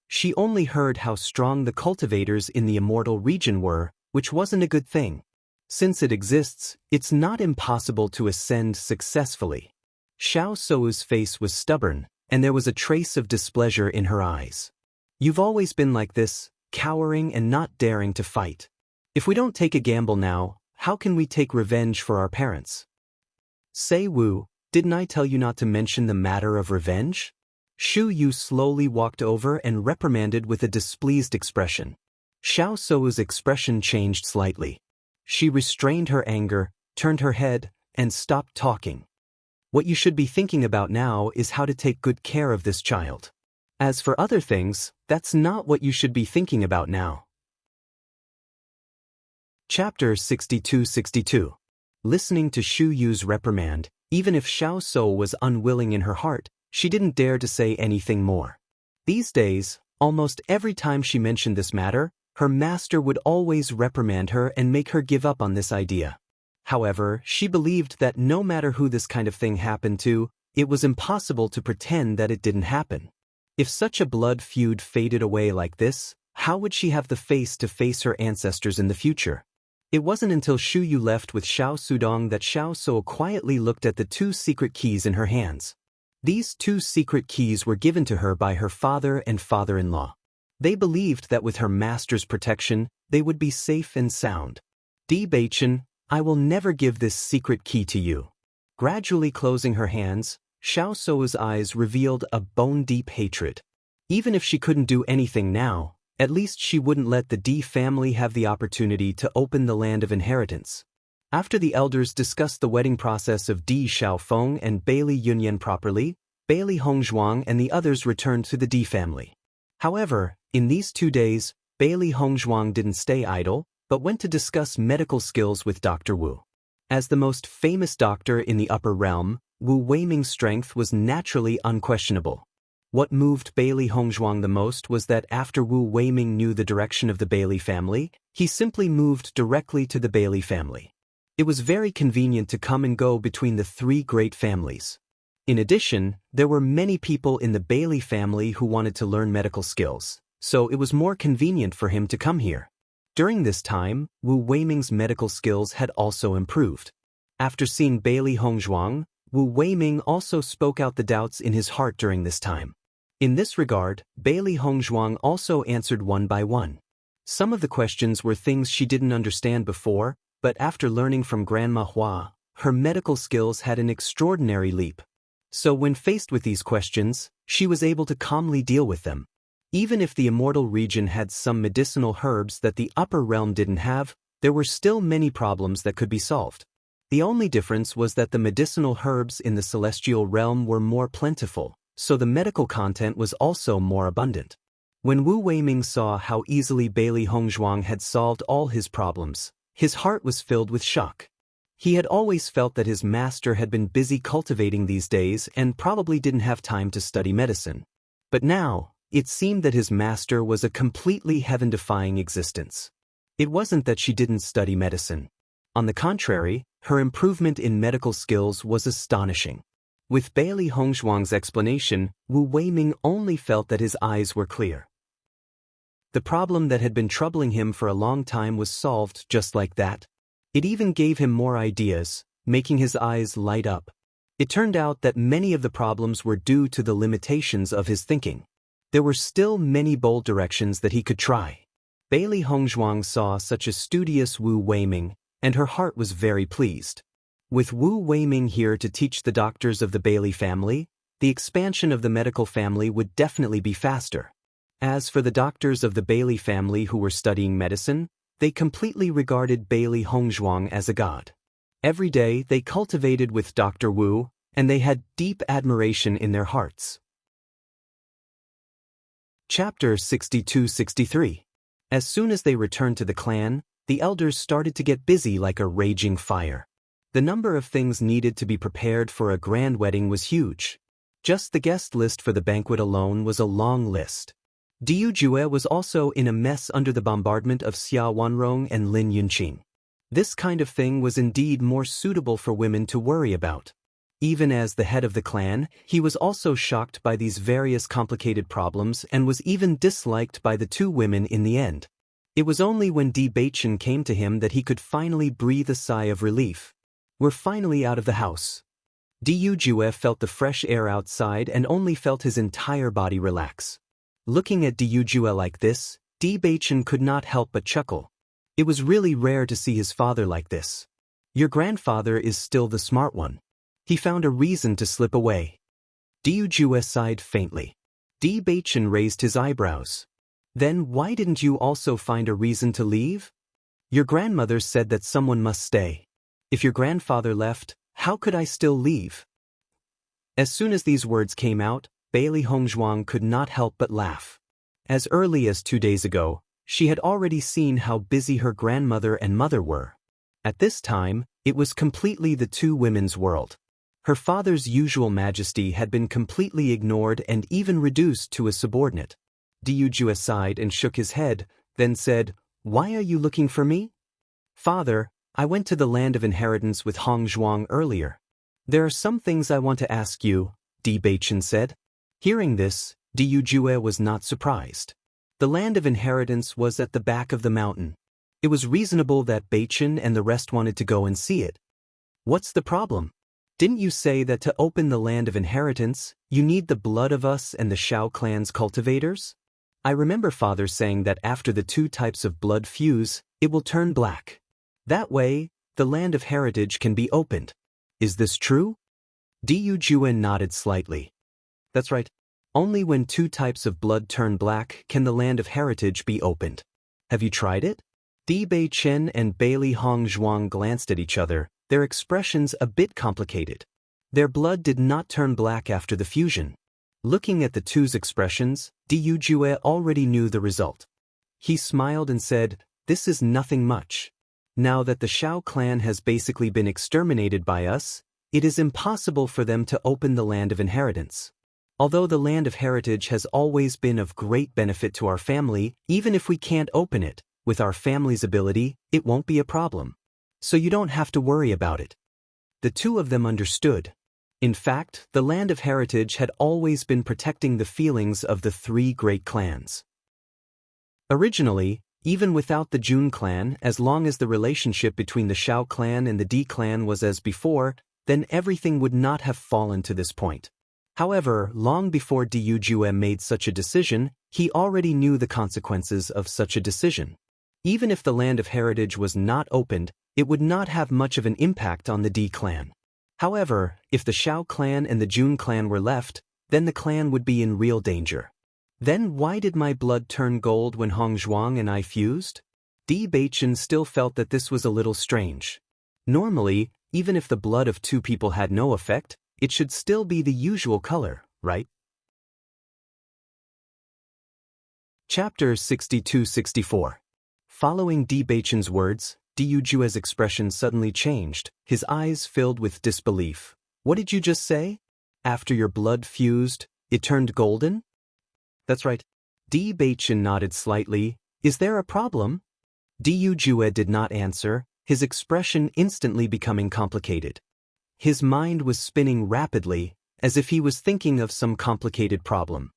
S1: She only heard how strong the cultivators in the immortal region were, which wasn't a good thing. Since it exists, it's not impossible to ascend successfully. Xiao Sou's face was stubborn, and there was a trace of displeasure in her eyes. You've always been like this, cowering and not daring to fight. If we don't take a gamble now, how can we take revenge for our parents? Say Wu, didn't I tell you not to mention the matter of revenge? Shu Yu slowly walked over and reprimanded with a displeased expression. Xiao Sou's expression changed slightly. She restrained her anger, turned her head, and stopped talking. What you should be thinking about now is how to take good care of this child. As for other things, that's not what you should be thinking about now. Chapter 62-62. Listening to Shu Yu's reprimand, even if Xiao Sou was unwilling in her heart, she didn't dare to say anything more. These days, almost every time she mentioned this matter, her master would always reprimand her and make her give up on this idea. However, she believed that no matter who this kind of thing happened to, it was impossible to pretend that it didn't happen. If such a blood feud faded away like this, how would she have the face to face her ancestors in the future? It wasn't until Shu Yu left with Xiao Sudong that Xiao So quietly looked at the 2 secret keys in her hands. These 2 secret keys were given to her by her father and father-in-law. They believed that with her master's protection, they would be safe and sound. Bewitching, I will never give this secret key to you. Gradually closing her hands, Xiao Sou's eyes revealed a bone-deep hatred. Even if she couldn't do anything now, at least she wouldn't let the Di family have the opportunity to open the land of inheritance. After the elders discussed the wedding process of Di Xiaofeng and Bailey Yunyan properly, Bailey Hongzhuang and the others returned to the Di family. However, in these 2 days, Bailey Hongzhuang didn't stay idle, but went to discuss medical skills with Dr. Wu. As the most famous doctor in the upper realm, Wu Weiming's strength was naturally unquestionable. What moved Bailey Hongzhuang the most was that after Wu Weiming knew the direction of the Bailey family, he simply moved directly to the Bailey family. It was very convenient to come and go between the 3 great families. In addition, there were many people in the Bailey family who wanted to learn medical skills, so it was more convenient for him to come here. During this time, Wu Weiming's medical skills had also improved. After seeing Bailey Hongzhuang, Wu Weiming also spoke out the doubts in his heart during this time. In this regard, Bailey Hongzhuang also answered one by one. Some of the questions were things she didn't understand before, but after learning from Grandma Hua, her medical skills had an extraordinary leap. So when faced with these questions, she was able to calmly deal with them. Even if the immortal region had some medicinal herbs that the upper realm didn't have, there were still many problems that could be solved. The only difference was that the medicinal herbs in the celestial realm were more plentiful, so the medical content was also more abundant. When Wu Weiming saw how easily Bailey Hongzhuang had solved all his problems, his heart was filled with shock. He had always felt that his master had been busy cultivating these days and probably didn't have time to study medicine. But now, it seemed that his master was a completely heaven-defying existence. It wasn't that she didn't study medicine. On the contrary, her improvement in medical skills was astonishing. With Bailey Hongzhuang's explanation, Wu Weiming only felt that his eyes were clear. The problem that had been troubling him for a long time was solved just like that. It even gave him more ideas, making his eyes light up. It turned out that many of the problems were due to the limitations of his thinking. There were still many bold directions that he could try. Bailey Hongzhuang saw such a studious Wu Weiming, and her heart was very pleased. With Wu Weiming here to teach the doctors of the Bailey family, the expansion of the medical family would definitely be faster. As for the doctors of the Bailey family who were studying medicine, they completely regarded Bailey Hongzhuang as a god. Every day they cultivated with Dr. Wu, and they had deep admiration in their hearts. Chapter 62-63. As soon as they returned to the clan, the elders started to get busy like a raging fire. The number of things needed to be prepared for a grand wedding was huge. Just the guest list for the banquet alone was a long list. Diu Jue was also in a mess under the bombardment of Xia Wanrong and Lin Yunqing. This kind of thing was indeed more suitable for women to worry about. Even as the head of the clan, he was also shocked by these various complicated problems and was even disliked by the 2 women in the end. It was only when Bewitching came to him that he could finally breathe a sigh of relief. We're finally out of the house. Diu Jue felt the fresh air outside and only felt his entire body relax. Looking at Diu Jue like this, Bewitching could not help but chuckle. It was really rare to see his father like this. Your grandfather is still the smart one. He found a reason to slip away. Diu Jue sighed faintly. Bewitching raised his eyebrows. Then why didn't you also find a reason to leave? Your grandmother said that someone must stay. If your grandfather left, how could I still leave? As soon as these words came out, Bailey Hongzhuang could not help but laugh. As early as 2 days ago, she had already seen how busy her grandmother and mother were. At this time, it was completely the 2 women's world. Her father's usual majesty had been completely ignored and even reduced to a subordinate. Diu Jue sighed and shook his head, then said, "Why are you looking for me?" "Father, I went to the land of inheritance with Hongzhuang earlier. There are some things I want to ask you," Bewitching said. Hearing this, Diu Jue was not surprised. The land of inheritance was at the back of the mountain. It was reasonable that Beichen and the rest wanted to go and see it. What's the problem? Didn't you say that to open the land of inheritance, you need the blood of us and the Shao clan's cultivators? I remember father saying that after the two types of blood fuse, it will turn black. That way, the land of heritage can be opened. Is this true? Du Juan nodded slightly. That's right. Only when two types of blood turn black can the land of heritage be opened. Have you tried it? Di Beichen and Bailey Hongzhuang glanced at each other, their expressions a bit complicated. Their blood did not turn black after the fusion. Looking at the two's expressions, Du Jue already knew the result. He smiled and said, "This is nothing much. Now that the Shao clan has basically been exterminated by us, it is impossible for them to open the land of inheritance. Although the land of heritage has always been of great benefit to our family, even if we can't open it, with our family's ability, it won't be a problem. So you don't have to worry about it." The two of them understood. In fact, the land of heritage had always been protecting the feelings of the three great clans. Originally, even without the Jun clan, as long as the relationship between the Shao clan and the Di clan was as before, then everything would not have fallen to this point. However, long before Du Jue made such a decision, he already knew the consequences of such a decision. Even if the land of heritage was not opened, it would not have much of an impact on the Di clan. However, if the Shao clan and the Jun clan were left, then the clan would be in real danger. Then why did my blood turn gold when Hongzhuang and I fused? Di Beichen still felt that this was a little strange. Normally, even if the blood of two people had no effect, it should still be the usual color, right? Chapter 62-64. Following Di Beichen's words, Du Jue's expression suddenly changed, his eyes filled with disbelief. "What did you just say? After your blood fused, it turned golden?" "That's right." Di Beichen nodded slightly. "Is there a problem?" Du Jue did not answer, his expression instantly becoming complicated. His mind was spinning rapidly, as if he was thinking of some complicated problem.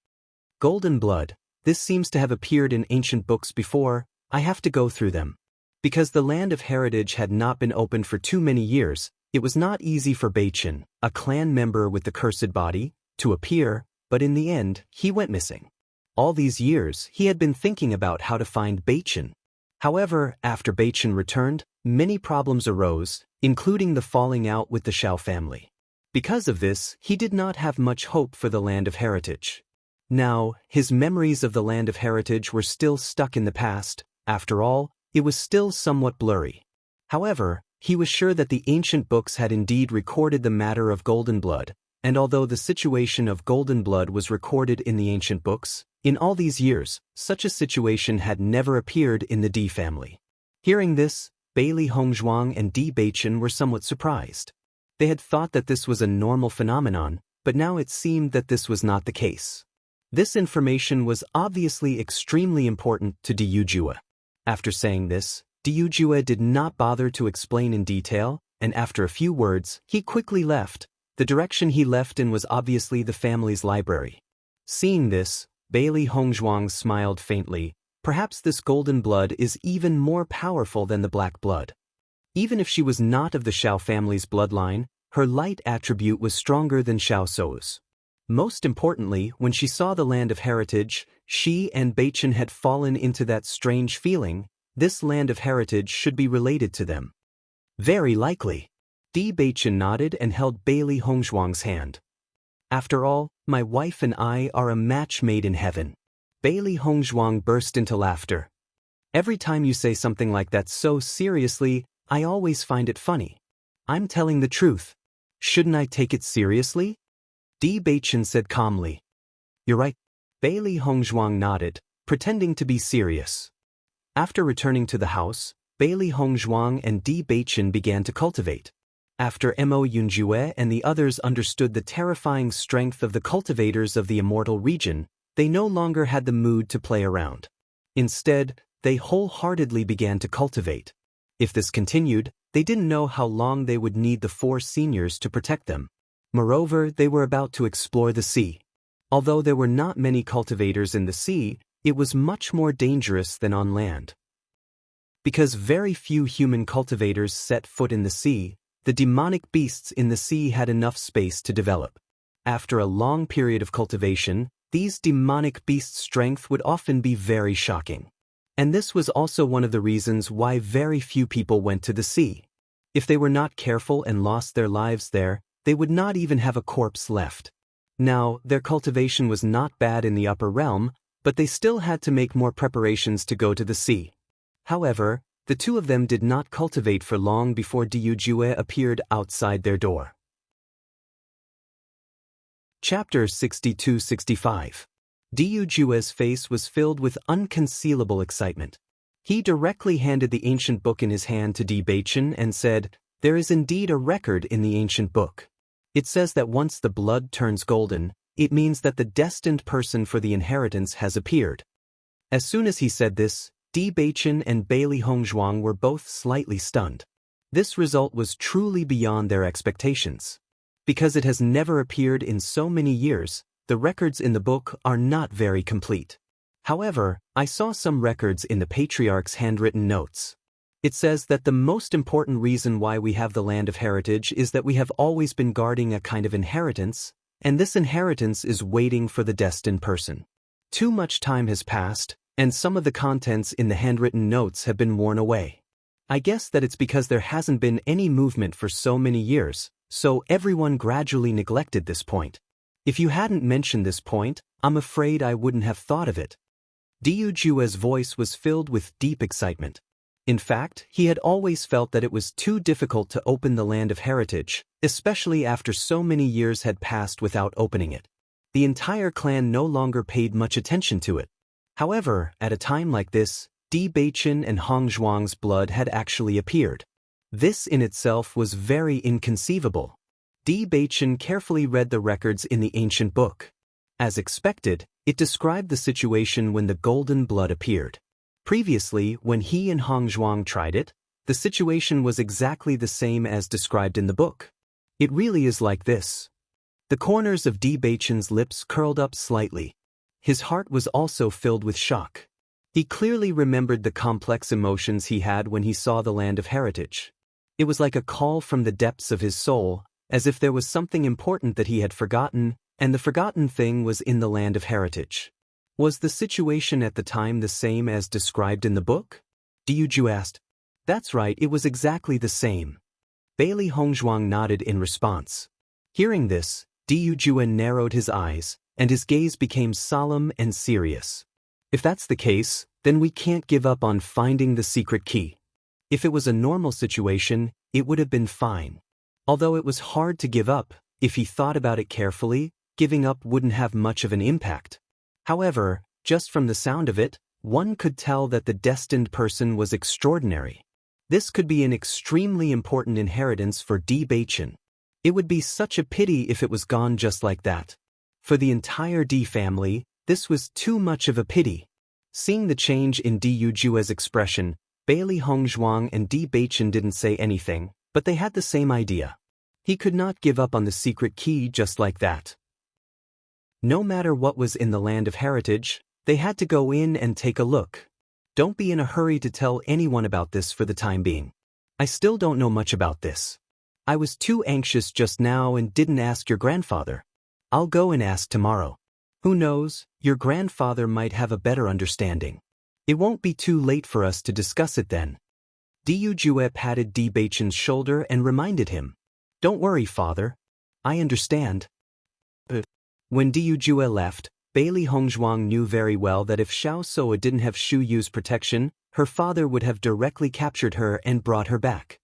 S1: "Golden blood. This seems to have appeared in ancient books before. I have to go through them." Because the land of heritage had not been opened for too many years, it was not easy for Beichen, a clan member with the cursed body, to appear, but in the end, he went missing. All these years, he had been thinking about how to find Beichen. However, after Beichen returned, many problems arose, including the falling out with the Shao family. Because of this, he did not have much hope for the land of heritage. Now, his memories of the land of heritage were still stuck in the past. After all, it was still somewhat blurry. However, he was sure that the ancient books had indeed recorded the matter of golden blood, and although the situation of golden blood was recorded in the ancient books, in all these years, such a situation had never appeared in the Di family. Hearing this, Bailey Hongzhuang and Di Beichen were somewhat surprised. They had thought that this was a normal phenomenon, but now it seemed that this was not the case. This information was obviously extremely important to Du Jue. After saying this, Du Jue did not bother to explain in detail, and after a few words, he quickly left. The direction he left in was obviously the family's library. Seeing this, Bailey Hongzhuang smiled faintly. Perhaps this golden blood is even more powerful than the black blood. Even if she was not of the Shao family's bloodline, her light attribute was stronger than Shao Sou's. Most importantly, when she saw the land of heritage, she and Beichen had fallen into that strange feeling. This land of heritage should be related to them. Very likely. Di Beichen nodded and held Bailey Hongzhuang's hand. "After all, my wife and I are a match made in heaven." Bailey Hongzhuang burst into laughter. "Every time you say something like that so seriously, I always find it funny. I'm telling the truth. Shouldn't I take it seriously?" Di Beichen said calmly. "You're right." Bailey Hongzhuang nodded, pretending to be serious. After returning to the house, Bailey Hongzhuang and Di Beichen began to cultivate. After Mo Yunjue and the others understood the terrifying strength of the cultivators of the immortal region, they no longer had the mood to play around. Instead, they wholeheartedly began to cultivate. If this continued, they didn't know how long they would need the four seniors to protect them. Moreover, they were about to explore the sea. Although there were not many cultivators in the sea, it was much more dangerous than on land. Because very few human cultivators set foot in the sea, the demonic beasts in the sea had enough space to develop. After a long period of cultivation, these demonic beasts' strength would often be very shocking. And this was also one of the reasons why very few people went to the sea. If they were not careful and lost their lives there, they would not even have a corpse left. Now, their cultivation was not bad in the upper realm, but they still had to make more preparations to go to the sea. However, the two of them did not cultivate for long before Diujue appeared outside their door. Chapter 62-65. Diujue's face was filled with unconcealable excitement. He directly handed the ancient book in his hand to Bewitching and said, "There is indeed a record in the ancient book. It says that once the blood turns golden, it means that the destined person for the inheritance has appeared." As soon as he said this, Bewitching and Bailey Hongzhuang were both slightly stunned. This result was truly beyond their expectations. Because it has never appeared in so many years, the records in the book are not very complete. However, I saw some records in the patriarch's handwritten notes. It says that the most important reason why we have the land of heritage is that we have always been guarding a kind of inheritance, and this inheritance is waiting for the destined person. Too much time has passed, and some of the contents in the handwritten notes have been worn away. I guess that it's because there hasn't been any movement for so many years, so everyone gradually neglected this point. If you hadn't mentioned this point, I'm afraid I wouldn't have thought of it. Diujue's voice was filled with deep excitement. In fact, he had always felt that it was too difficult to open the land of heritage, especially after so many years had passed without opening it. The entire clan no longer paid much attention to it. However, at a time like this, Bewitching and Hongzhuang's blood had actually appeared. This in itself was very inconceivable. Bewitching carefully read the records in the ancient book. As expected, it described the situation when the golden blood appeared. Previously, when he and Hongzhuang tried it, the situation was exactly the same as described in the book. It really is like this. The corners of Bewitching's lips curled up slightly. His heart was also filled with shock. He clearly remembered the complex emotions he had when he saw the land of heritage. It was like a call from the depths of his soul, as if there was something important that he had forgotten, and the forgotten thing was in the land of heritage. Was the situation at the time the same as described in the book? Diujue asked. That's right, it was exactly the same. Bailey Hongzhuang nodded in response. Hearing this, Diujue narrowed his eyes, and his gaze became solemn and serious. If that's the case, then we can't give up on finding the secret key. If it was a normal situation, it would have been fine. Although it was hard to give up, if he thought about it carefully, giving up wouldn't have much of an impact. However, just from the sound of it, one could tell that the destined person was extraordinary. This could be an extremely important inheritance for Bewitching. It would be such a pity if it was gone just like that. For the entire D family, this was too much of a pity. Seeing the change in Diujue's expression, Bailey Hongzhuang and Bewitching didn't say anything, but they had the same idea. He could not give up on the secret key just like that. No matter what was in the land of heritage, they had to go in and take a look. Don't be in a hurry to tell anyone about this for the time being. I still don't know much about this. I was too anxious just now and didn't ask your grandfather. I'll go and ask tomorrow. Who knows, your grandfather might have a better understanding. It won't be too late for us to discuss it then. Diujue patted Bewitching's shoulder and reminded him. Don't worry, father. I understand. When Diujue left, Bailey Hongzhuang knew very well that if Xiao Soa didn't have Shu Yu's protection, her father would have directly captured her and brought her back.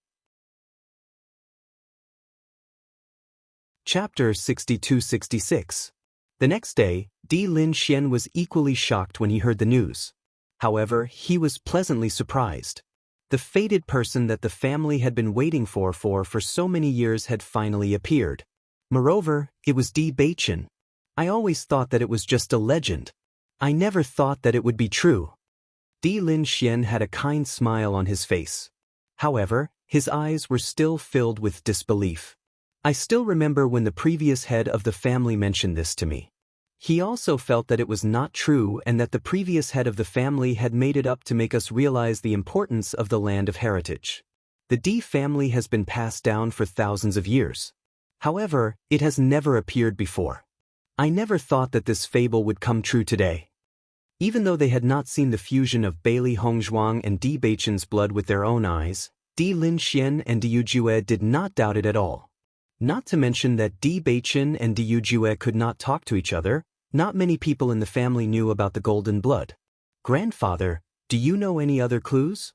S1: Chapter 62-66. The next day, Di Lin Xian was equally shocked when he heard the news. However, he was pleasantly surprised. The fated person that the family had been waiting for so many years had finally appeared. Moreover, it was Bewitching. I always thought that it was just a legend. I never thought that it would be true. Di Lin Xian had a kind smile on his face. However, his eyes were still filled with disbelief. I still remember when the previous head of the family mentioned this to me. He also felt that it was not true and that the previous head of the family had made it up to make us realize the importance of the land of heritage. The D family has been passed down for thousands of years. However, it has never appeared before. I never thought that this fable would come true today. Even though they had not seen the fusion of Bailey Hongzhuang and Di Beichen's blood with their own eyes, Di Linxian and Di Yujue did not doubt it at all. Not to mention that Di Beichen and Di Yujue could not talk to each other, not many people in the family knew about the golden blood. Grandfather, do you know any other clues?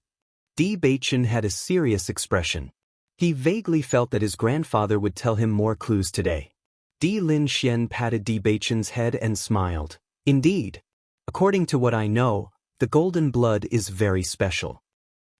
S1: Di Beichen had a serious expression. He vaguely felt that his grandfather would tell him more clues today. Di Linxian patted Di Beichen's head and smiled. Indeed. According to what I know, the golden blood is very special.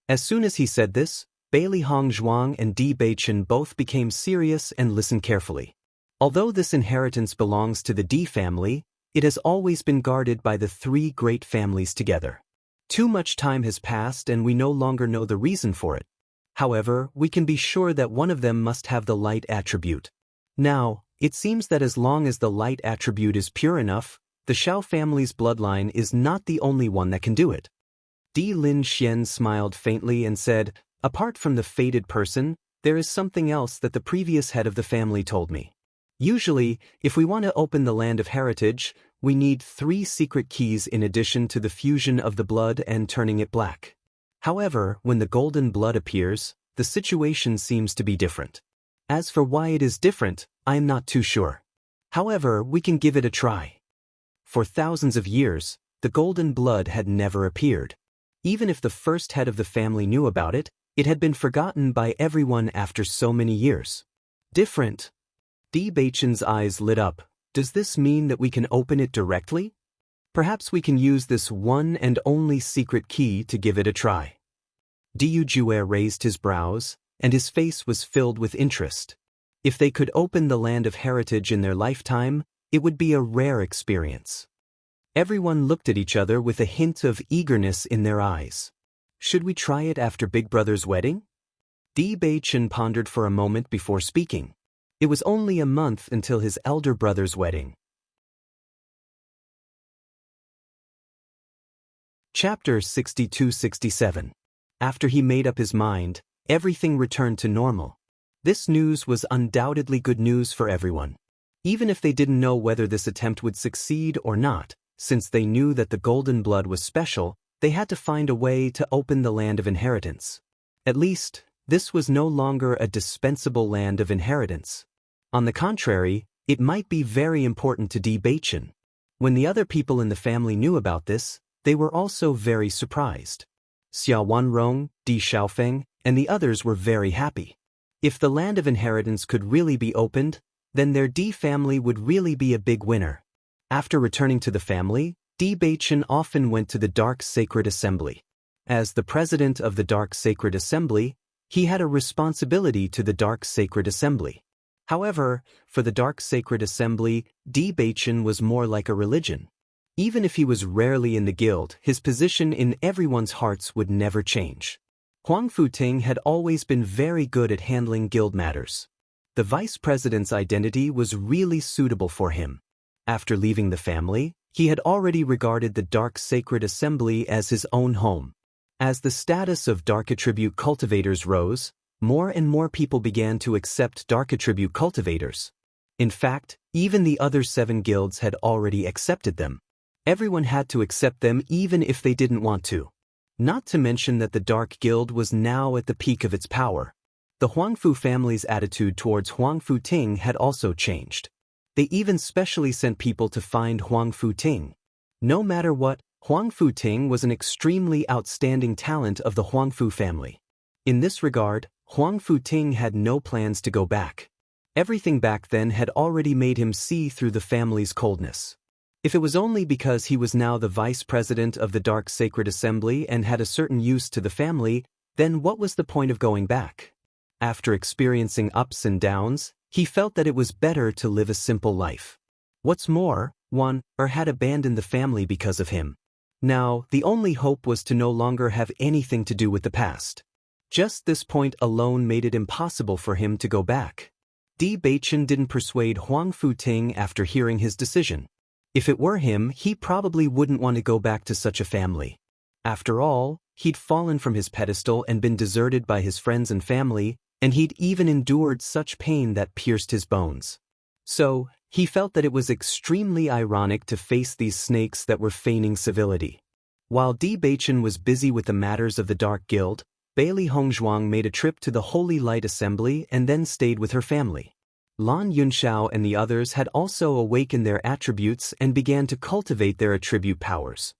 S1: As soon as he said this, Bailey Hongzhuang and Di Beichen both became serious and listened carefully. Although this inheritance belongs to the Di family, it has always been guarded by the three great families together. Too much time has passed and we no longer know the reason for it. However, we can be sure that one of them must have the light attribute. Now, it seems that as long as the light attribute is pure enough, the Xiao family's bloodline is not the only one that can do it. Di Linxian smiled faintly and said, apart from the fated person, there is something else that the previous head of the family told me. Usually, if we want to open the land of heritage, we need 3 secret keys in addition to the fusion of the blood and turning it black. However, when the golden blood appears, the situation seems to be different. As for why it is different, I am not too sure. However, we can give it a try. For thousands of years, the golden blood had never appeared. Even if the first head of the family knew about it, it had been forgotten by everyone after so many years. Different. Di Beichen's eyes lit up. Does this mean that we can open it directly? Perhaps we can use this one and only secret key to give it a try. Di Yujue raised his brows, and his face was filled with interest. If they could open the land of heritage in their lifetime, it would be a rare experience. Everyone looked at each other with a hint of eagerness in their eyes. Should we try it after Big Brother's wedding? Di Beichen pondered for a moment before speaking. It was only a month until his elder brother's wedding. Chapter 62-67. After he made up his mind, everything returned to normal. This news was undoubtedly good news for everyone. Even if they didn't know whether this attempt would succeed or not, since they knew that the golden blood was special, they had to find a way to open the land of inheritance. At least, this was no longer a dispensable land of inheritance. On the contrary, it might be very important to Di Beichen. When the other people in the family knew about this, they were also very surprised. Xia Wanrong, Di Xiaofeng, and the others were very happy. If the land of inheritance could really be opened, then their Di family would really be a big winner. After returning to the family, Di Beichen often went to the Dark Sacred Assembly. As the president of the Dark Sacred Assembly, he had a responsibility to the Dark Sacred Assembly. However, for the Dark Sacred Assembly, Di Beichen was more like a religion. Even if he was rarely in the guild, his position in everyone's hearts would never change. Huang Futing had always been very good at handling guild matters. The vice president's identity was really suitable for him. After leaving the family, he had already regarded the Dark Sacred Assembly as his own home. As the status of Dark Attribute cultivators rose, more and more people began to accept Dark Attribute cultivators. In fact, even the other 7 guilds had already accepted them. Everyone had to accept them even if they didn't want to. Not to mention that the Dark Guild was now at the peak of its power. The Huangfu family's attitude towards Huang Futing had also changed. They even specially sent people to find Huang Futing. No matter what, Huang Futing was an extremely outstanding talent of the Huangfu family. In this regard, Huang Futing had no plans to go back. Everything back then had already made him see through the family's coldness. If it was only because he was now the vice president of the Dark Sacred Assembly and had a certain use to the family, then what was the point of going back? After experiencing ups and downs, he felt that it was better to live a simple life. What's more, Wan had abandoned the family because of him. Now, the only hope was to no longer have anything to do with the past. Just this point alone made it impossible for him to go back. Di Beichen didn't persuade Huang Futing after hearing his decision. If it were him, he probably wouldn't want to go back to such a family. After all, he'd fallen from his pedestal and been deserted by his friends and family, and he'd even endured such pain that pierced his bones. So, he felt that it was extremely ironic to face these snakes that were feigning civility. While Bewitching was busy with the matters of the Dark Guild, Bailey Hongzhuang made a trip to the Holy Light Assembly and then stayed with her family. Lan Yunxiao and the others had also awakened their attributes and began to cultivate their attribute powers.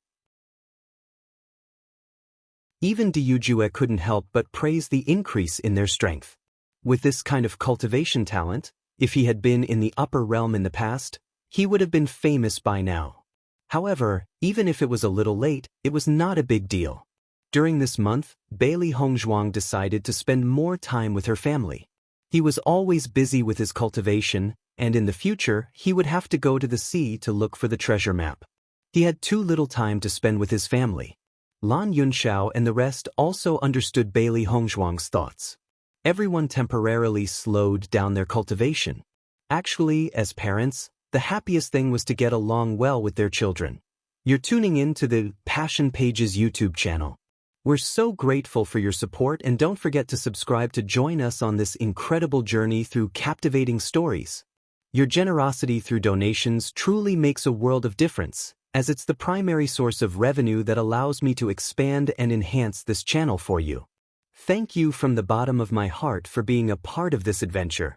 S1: Even Diyujue couldn't help but praise the increase in their strength. With this kind of cultivation talent, if he had been in the upper realm in the past, he would have been famous by now. However, even if it was a little late, it was not a big deal. During this month, Bailey Hongzhuang decided to spend more time with her family. He was always busy with his cultivation, and in the future, he would have to go to the sea to look for the treasure map. He had too little time to spend with his family. Lan Yunxiao and the rest also understood Bailey Hongzhuang's thoughts. Everyone temporarily slowed down their cultivation. Actually, as parents, the happiest thing was to get along well with their children. You're tuning in to the Passion Pages YouTube channel. We're so grateful for your support, and don't forget to subscribe to join us on this incredible journey through captivating stories. Your generosity through donations truly makes a world of difference, as it's the primary source of revenue that allows me to expand and enhance this channel for you. Thank you from the bottom of my heart for being a part of this adventure.